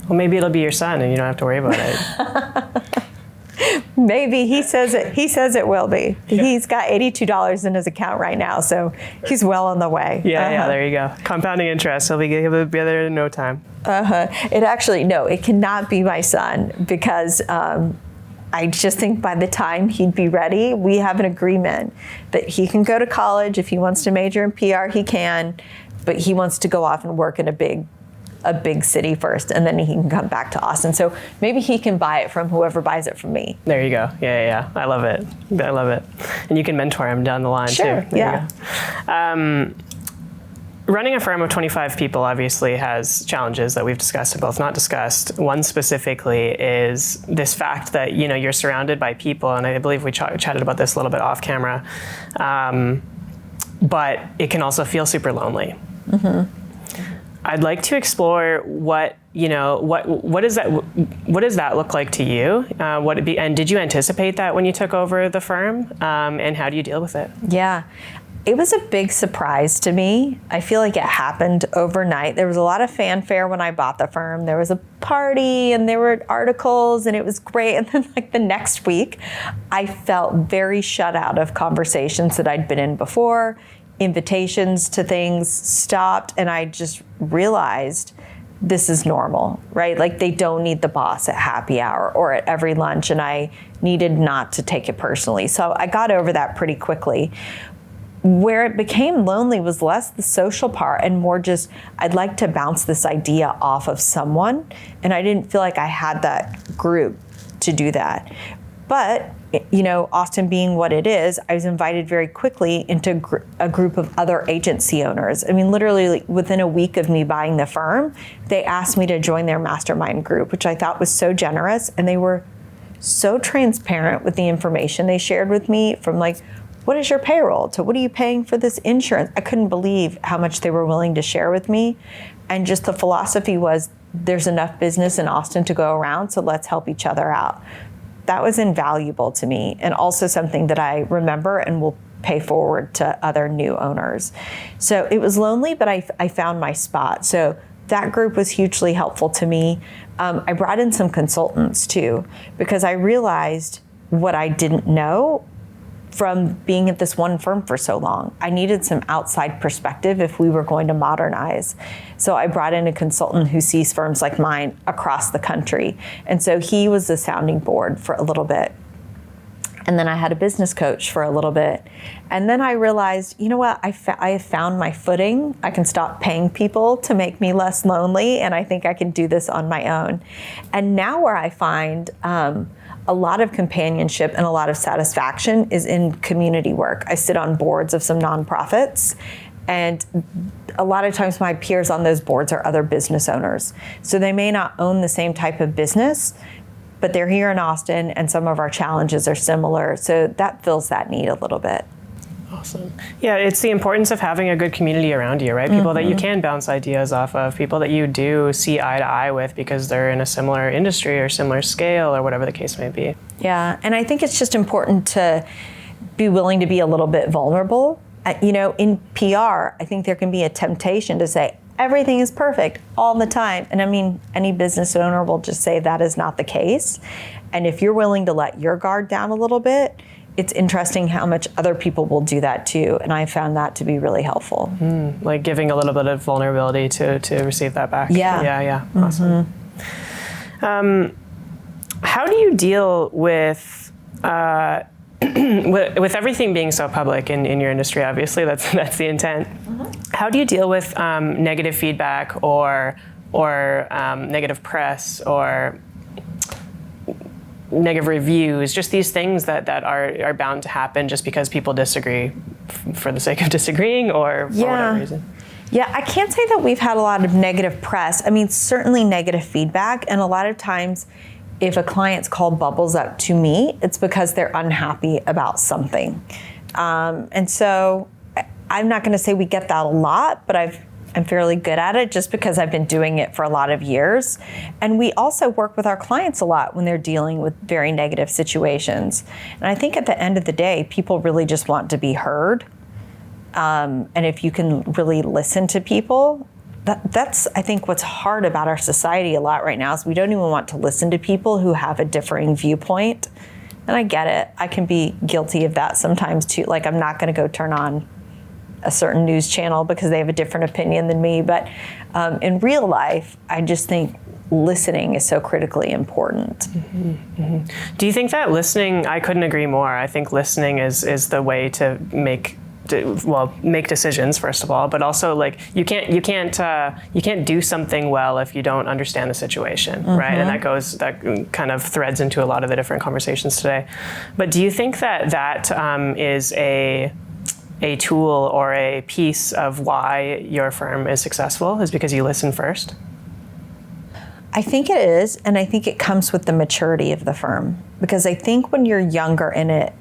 Well, maybe it'll be your son and you don't have to worry about it. Maybe he says it will be. Yeah. He's got $82 in his account right now, so he's well on the way. Yeah, there you go. Compounding interest. He'll be there in no time. It cannot be my son, because I just think by the time he'd be ready, we have an agreement that he can go to college. If he wants to major in PR, he can, but he wants to go off and work in a big city first, and then he can come back to Austin. So maybe he can buy it from whoever buys it from me. There you go. Yeah. I love it. And you can mentor him down the line too. Yeah. Running a firm of 25 people obviously has challenges that we've discussed and both not discussed. One specifically is this fact that you're surrounded by people, and I believe we chatted about this a little bit off camera, but it can also feel super lonely. Mm-hmm. I'd like to explore what does that look like to you? And did you anticipate that when you took over the firm? And how do you deal with it? Yeah. It was a big surprise to me. I feel like it happened overnight. There was a lot of fanfare when I bought the firm. There was a party and there were articles and it was great. And then the next week, I felt very shut out of conversations that I'd been in before. Invitations to things stopped, and I just realized this is normal, right? Like they don't need the boss at happy hour or at every lunch, and I needed not to take it personally. So I got over that pretty quickly. Where it became lonely was less the social part and more just, I'd like to bounce this idea off of someone, and I didn't feel like I had that group to do that. But Austin being what it is, I was invited very quickly into a group of other agency owners. I mean, literally within a week of me buying the firm, they asked me to join their mastermind group, which I thought was so generous. And they were so transparent with the information they shared with me, from what is your payroll to what are you paying for this insurance? I couldn't believe how much they were willing to share with me. And just the philosophy was, there's enough business in Austin to go around, so let's help each other out. That was invaluable to me, and also something that I remember and will pay forward to other new owners. So it was lonely, but I found my spot. So that group was hugely helpful to me. I brought in some consultants too, because I realized what I didn't know from being at this one firm for so long. I needed some outside perspective if we were going to modernize. So I brought in a consultant who sees firms like mine across the country. And so he was the sounding board for a little bit. And then I had a business coach for a little bit. And then I realized, you know what, I have found my footing. I can stop paying people to make me less lonely, and I think I can do this on my own. And now where I find a lot of companionship and a lot of satisfaction is in community work. I sit on boards of some nonprofits, and a lot of times my peers on those boards are other business owners. So they may not own the same type of business, but they're here in Austin, and some of our challenges are similar. So that fills that need a little bit. Awesome. Yeah, it's the importance of having a good community around you, right? People that you can bounce ideas off of, people that you do see eye to eye with because they're in a similar industry or similar scale or whatever the case may be. Yeah, and I think it's just important to be willing to be a little bit vulnerable. In PR, I think there can be a temptation to say everything is perfect all the time. And I mean, any business owner will just say that is not the case. And if you're willing to let your guard down a little bit, it's interesting how much other people will do that too. And I found that to be really helpful. Like giving a little bit of vulnerability to receive that back. Yeah. Yeah. Awesome. How do you deal with with everything being so public in your industry? Obviously, that's the intent. How do you deal with negative feedback or negative press or negative reviews? Just these things that are bound to happen just because people disagree for the sake of disagreeing or for whatever reason. Yeah, I can't say that we've had a lot of negative press. I mean, certainly negative feedback, and a lot of times if a client's called bubbles up to me, it's because they're unhappy about something. And so I'm not going to say we get that a lot, but I'm fairly good at it just because I've been doing it for a lot of years. And we also work with our clients a lot when they're dealing with very negative situations. And I think at the end of the day, people really just want to be heard. And if you can really listen to people, that's, I think, what's hard about our society a lot right now is we don't even want to listen to people who have a differing viewpoint. And I get it. I can be guilty of that sometimes too. Like, I'm not going to go turn on a certain news channel because they have a different opinion than me. But in real life, I just think listening is so critically important. Do you think that listening, I couldn't agree more. I think listening is the way to make decisions, first of all, but also like you can't do something well if you don't understand the situation, right? And that kind of threads into a lot of the different conversations today. But do you think that is a tool or a piece of why your firm is successful, is because you listen first? I think it is, and I think it comes with the maturity of the firm, because I think when you're younger in it,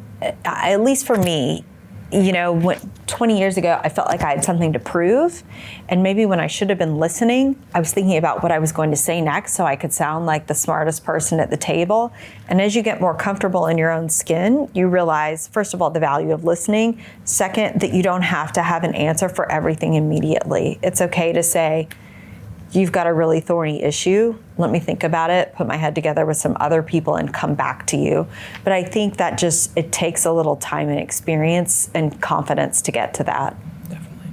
at least for me, 20 years ago, I felt like I had something to prove. And maybe when I should have been listening, I was thinking about what I was going to say next so I could sound like the smartest person at the table. And as you get more comfortable in your own skin, you realize, first of all, the value of listening. Second, that you don't have to have an answer for everything immediately. It's okay to say, you've got a really thorny issue. Let me think about it, put my head together with some other people and come back to you. But I think that it takes a little time and experience and confidence to get to that. Definitely.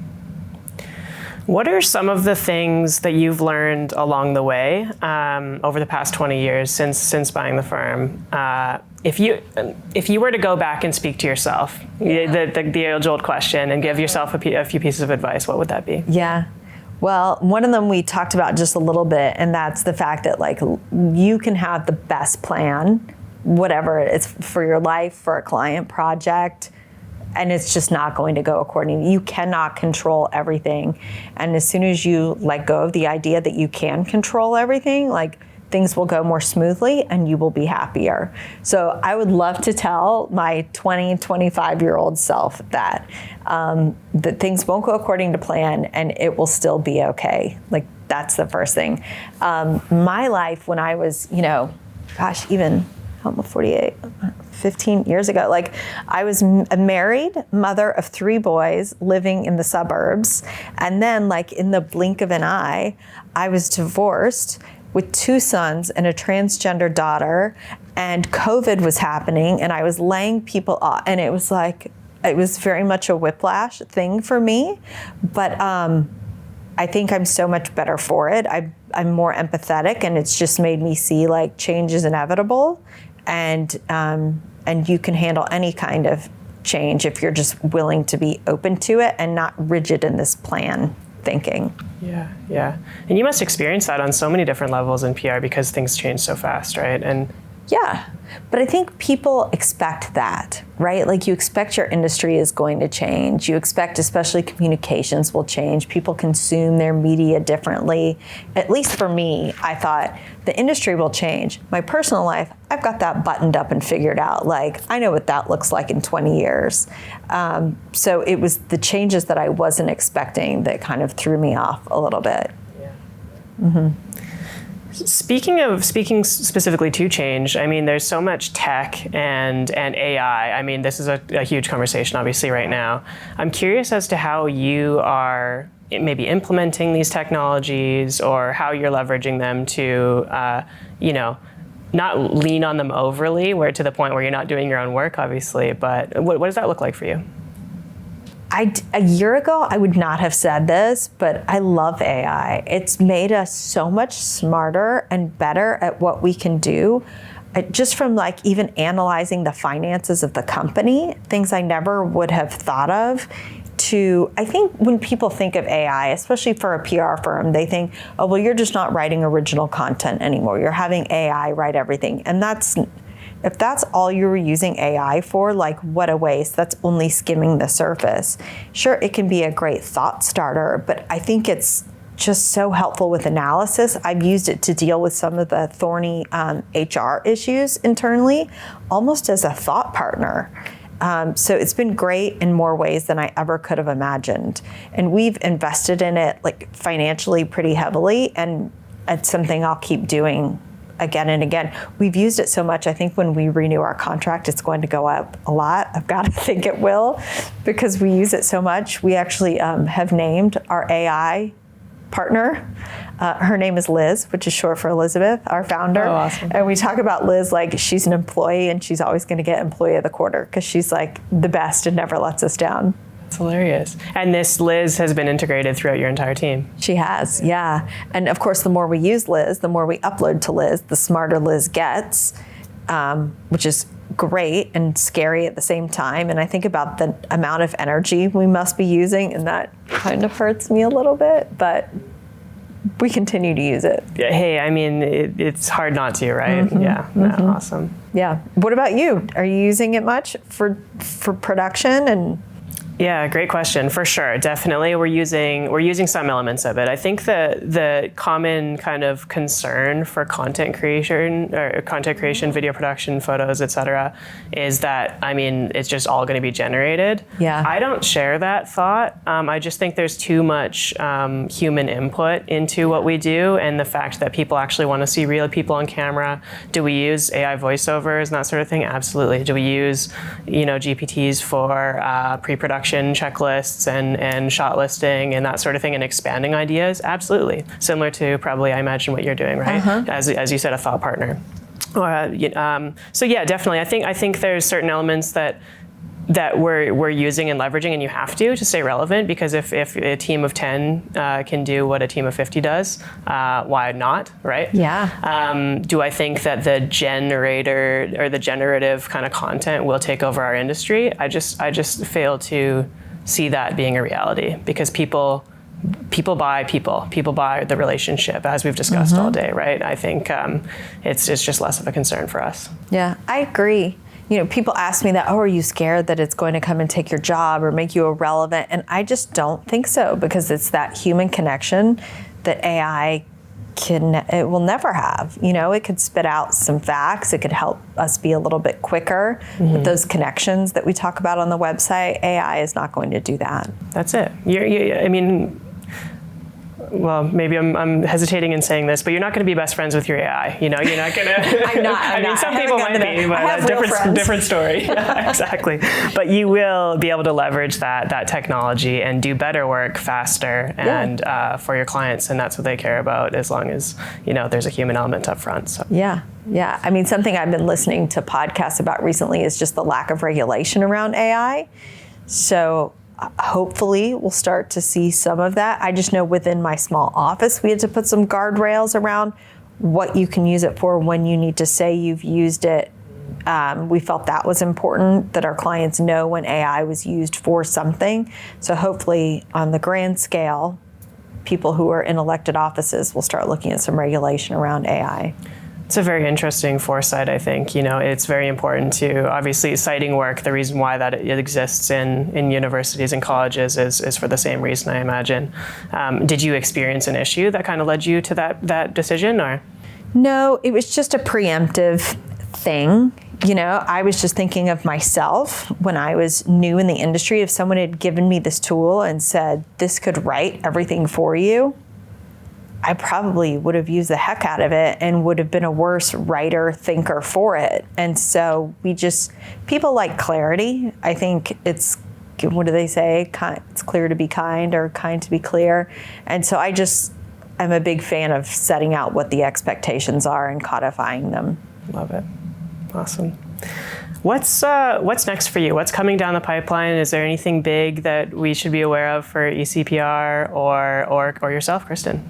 What are some of the things that you've learned along the way over the past 20 years since buying the firm? If you were to go back and speak to yourself, the age-old question, and give yourself a few pieces of advice, what would that be? Yeah. Well, one of them we talked about just a little bit, and that's the fact that you can have the best plan, whatever it's for your life, for a client project, and it's just not going to go according. You cannot control everything. And as soon as you let go of the idea that you can control everything, things will go more smoothly and you will be happier. So I would love to tell my 20, 25-year-old self that things won't go according to plan and it will still be okay. That's the first thing. My life when I was, even I'm 48, 15 years ago, I was a married mother of 3 boys living in the suburbs. And then in the blink of an eye, I was divorced with 2 sons and a transgender daughter, and COVID was happening, and I was laying people off, and it was very much a whiplash thing for me, but I think I'm so much better for it. I'm more empathetic, and it's just made me see change is inevitable, and you can handle any kind of change if you're just willing to be open to it and not rigid in this plan thinking. Yeah. And you must experience that on so many different levels in PR because things change so fast, right? And yeah, but I think people expect that, right? You expect your industry is going to change. You expect especially communications will change. People consume their media differently. At least for me, I thought the industry will change. My personal life, I've got that buttoned up and figured out. I know what that looks like in 20 years. So it was the changes that I wasn't expecting that kind of threw me off a little bit. Yeah. Speaking specifically to change, I mean, there's so much tech and AI. I mean, this is a huge conversation, obviously, right now. I'm curious as to how you are maybe implementing these technologies or how you're leveraging them to, not lean on them overly, where to the point where you're not doing your own work, obviously. But what does that look like for you? A year ago, I would not have said this, but I love AI. It's made us so much smarter and better at what we can do. Just from like even analyzing the finances of the company, things I never would have thought of, to, I think when people think of AI, especially for a PR firm, they think, oh, well, you're just not writing original content anymore. You're having AI write everything. And if that's all you were using AI for, like, what a waste. That's only skimming the surface. Sure, it can be a great thought starter, but I think it's just so helpful with analysis. I've used it to deal with some of the thorny HR issues internally, almost as a thought partner. So it's been great in more ways than I ever could have imagined. And we've invested in it like financially pretty heavily, and it's something I'll keep doing again and again. We've used it so much, I think when we renew our contract, it's going to go up a lot. I've got to think it will, because we use it so much. We actually have named our AI partner. Her name is Liz, which is short for Elizabeth, our founder. Oh, awesome. And we talk about Liz like she's an employee and she's always going to get employee of the quarter, because she's like the best and never lets us down. It's hilarious. And this Liz has been integrated throughout your entire team. She has, yeah. And of course, the more we use Liz, the more we upload to Liz, the smarter Liz gets, which is great and scary at the same time. And I think about the amount of energy we must be using, and that kind of hurts me a little bit, but we continue to use it. Yeah, hey, I mean, it's hard not to, right? Mm-hmm, yeah, mm-hmm. Awesome. Yeah. What about you? Are you using it much for production and? Yeah, great question. For sure, definitely, we're using some elements of it. I think the common kind of concern for content creation, video production, photos, etc., is that, I mean, it's just all going to be generated. Yeah. I don't share that thought. I just think there's too much human input into what we do, and the fact that people actually want to see real people on camera. Do we use AI voiceovers and that sort of thing? Absolutely. Do we use, GPTs for pre-production checklists and shot listing and that sort of thing, and expanding ideas? Absolutely. Similar to probably, I imagine, what you're doing, right? Uh-huh. As you said, a thought partner. So yeah, definitely. I think there's certain elements that we're using and leveraging, and you have to stay relevant, because if a team of 10 can do what a team of 50 does, why not, right? Yeah. Do I think that the generator or the generative kind of content will take over our industry? I just fail to see that being a reality, because people buy people buy the relationship, as we've discussed all day, right? I think it's just less of a concern for us. Yeah, I agree. People ask me that, oh, are you scared that it's going to come and take your job or make you irrelevant? And I just don't think so, because it's that human connection that AI it will never have. It could spit out some facts. It could help us be a little bit quicker with those connections that we talk about on the website. AI is not going to do that. That's it. I mean, well, maybe I'm hesitating in saying this, but you're not going to be best friends with your AI. You're not going to. I'm not. I mean, some people might be, but different story. Yeah, exactly. But you will be able to leverage that technology and do better work faster and for your clients, and that's what they care about, as long as there's a human element up front. So. Yeah. Yeah. I mean, something I've been listening to podcasts about recently is just the lack of regulation around AI. So hopefully we'll start to see some of that. I just know within my small office, we had to put some guardrails around what you can use it for, when you need to say you've used it. We felt that was important, that our clients know when AI was used for something. So hopefully on the grand scale, people who are in elected offices will start looking at some regulation around AI. It's a very interesting foresight, I think. It's very important to, obviously, citing work. The reason why that it exists in universities and colleges is for the same reason, I imagine. Did you experience an issue that kind of led you to that decision, or? No, it was just a preemptive thing. I was just thinking of myself when I was new in the industry. If someone had given me this tool and said, this could write everything for you, I probably would have used the heck out of it and would have been a worse writer, thinker for it. And so people like clarity. I think what do they say? It's clear to be kind, or kind to be clear. And so I'm a big fan of setting out what the expectations are and codifying them. Love it. Awesome. What's next for you? What's coming down the pipeline? Is there anything big that we should be aware of for ECPR or yourself, Kristin?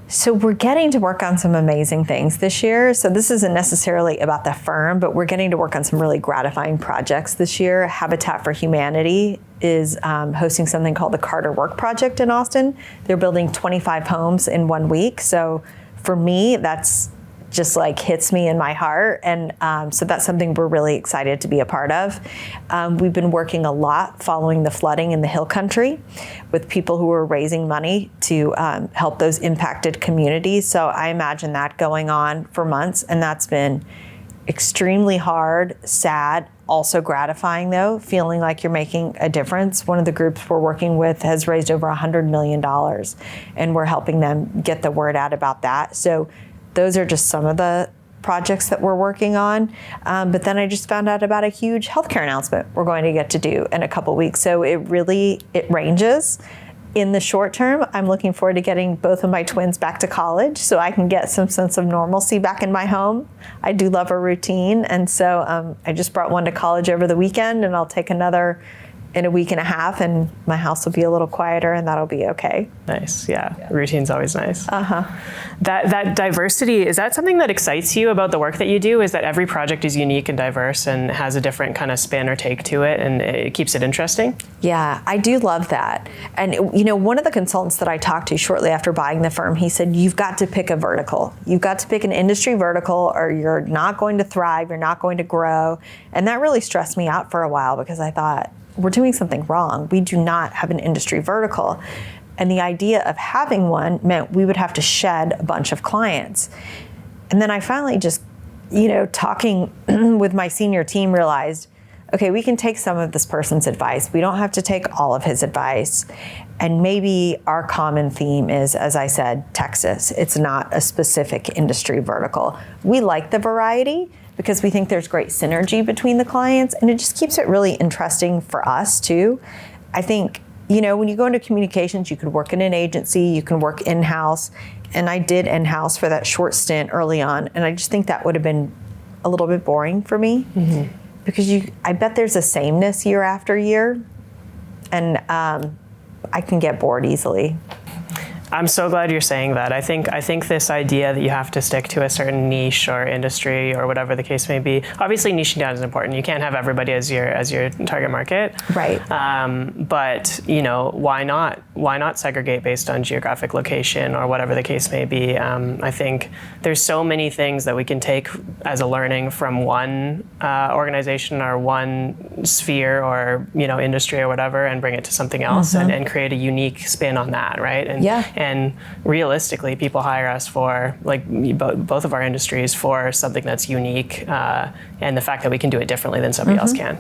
So we're getting to work on some amazing things this year. So this isn't necessarily about the firm, but we're getting to work on some really gratifying projects this year. Habitat for Humanity is hosting something called the Carter Work Project in Austin. They're building 25 homes in 1 week. So for me, that's just like hits me in my heart. And so that's something we're really excited to be a part of. We've been working a lot following the flooding in the Hill Country with people who are raising money to help those impacted communities. So I imagine that going on for months, and that's been extremely hard, sad, also gratifying though, feeling like you're making a difference. One of the groups we're working with has raised over $100 million, and we're helping them get the word out about that. So those are just some of the projects that we're working on. But then I just found out about a huge healthcare announcement we're going to get to do in a couple weeks. So it ranges. In the short term, I'm looking forward to getting both of my twins back to college so I can get some sense of normalcy back in my home. I do love a routine. And so I just brought one to college over the weekend, and I'll take another in a week and a half, and my house will be a little quieter, and that'll be okay. Nice, yeah. Routine's always nice. That diversity, is that something that excites you about the work that you do? Is that every project is unique and diverse and has a different kind of spin or take to it, and it keeps it interesting? Yeah, I do love that. And one of the consultants that I talked to shortly after buying the firm, he said, you've got to pick a vertical. You've got to pick an industry vertical, or you're not going to thrive, you're not going to grow. And that really stressed me out for a while, because I thought, we're doing something wrong. We do not have an industry vertical. And the idea of having one meant we would have to shed a bunch of clients. And then I finally just, talking with my senior team, realized, okay, we can take some of this person's advice. We don't have to take all of his advice. And maybe our common theme is, as I said, Texas. It's not a specific industry vertical. We like the variety because we think there's great synergy between the clients, and it just keeps it really interesting for us too. I think, when you go into communications, you could work in an agency, you can work in-house, and I did in-house for that short stint early on, and I just think that would have been a little bit boring for me, because I bet there's a sameness year after year, and I can get bored easily. I'm so glad you're saying that. I think this idea that you have to stick to a certain niche or industry or whatever the case may be. Obviously, niching down is important. You can't have everybody as your target market. Right. But why not? Why not segregate based on geographic location or whatever the case may be? I think there's so many things that we can take as a learning from one organization or one sphere or industry or whatever, and bring it to something else and create a unique spin on that, right? And realistically, people hire us for, both of our industries, for something that's unique, and the fact that we can do it differently than somebody else can.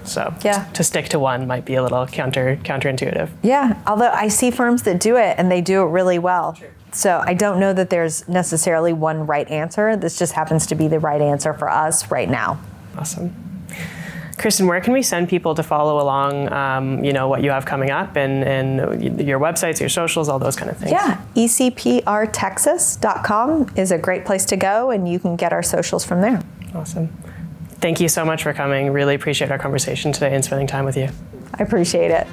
So to stick to one might be a little counterintuitive. Yeah, although I see firms that do it, and they do it really well. Sure. So I don't know that there's necessarily one right answer. This just happens to be the right answer for us right now. Awesome. Kristin, where can we send people to follow along, what you have coming up, and your websites, your socials, all those kind of things? Yeah, ECPRTexas.com is a great place to go, and you can get our socials from there. Awesome. Thank you so much for coming. Really appreciate our conversation today and spending time with you. I appreciate it.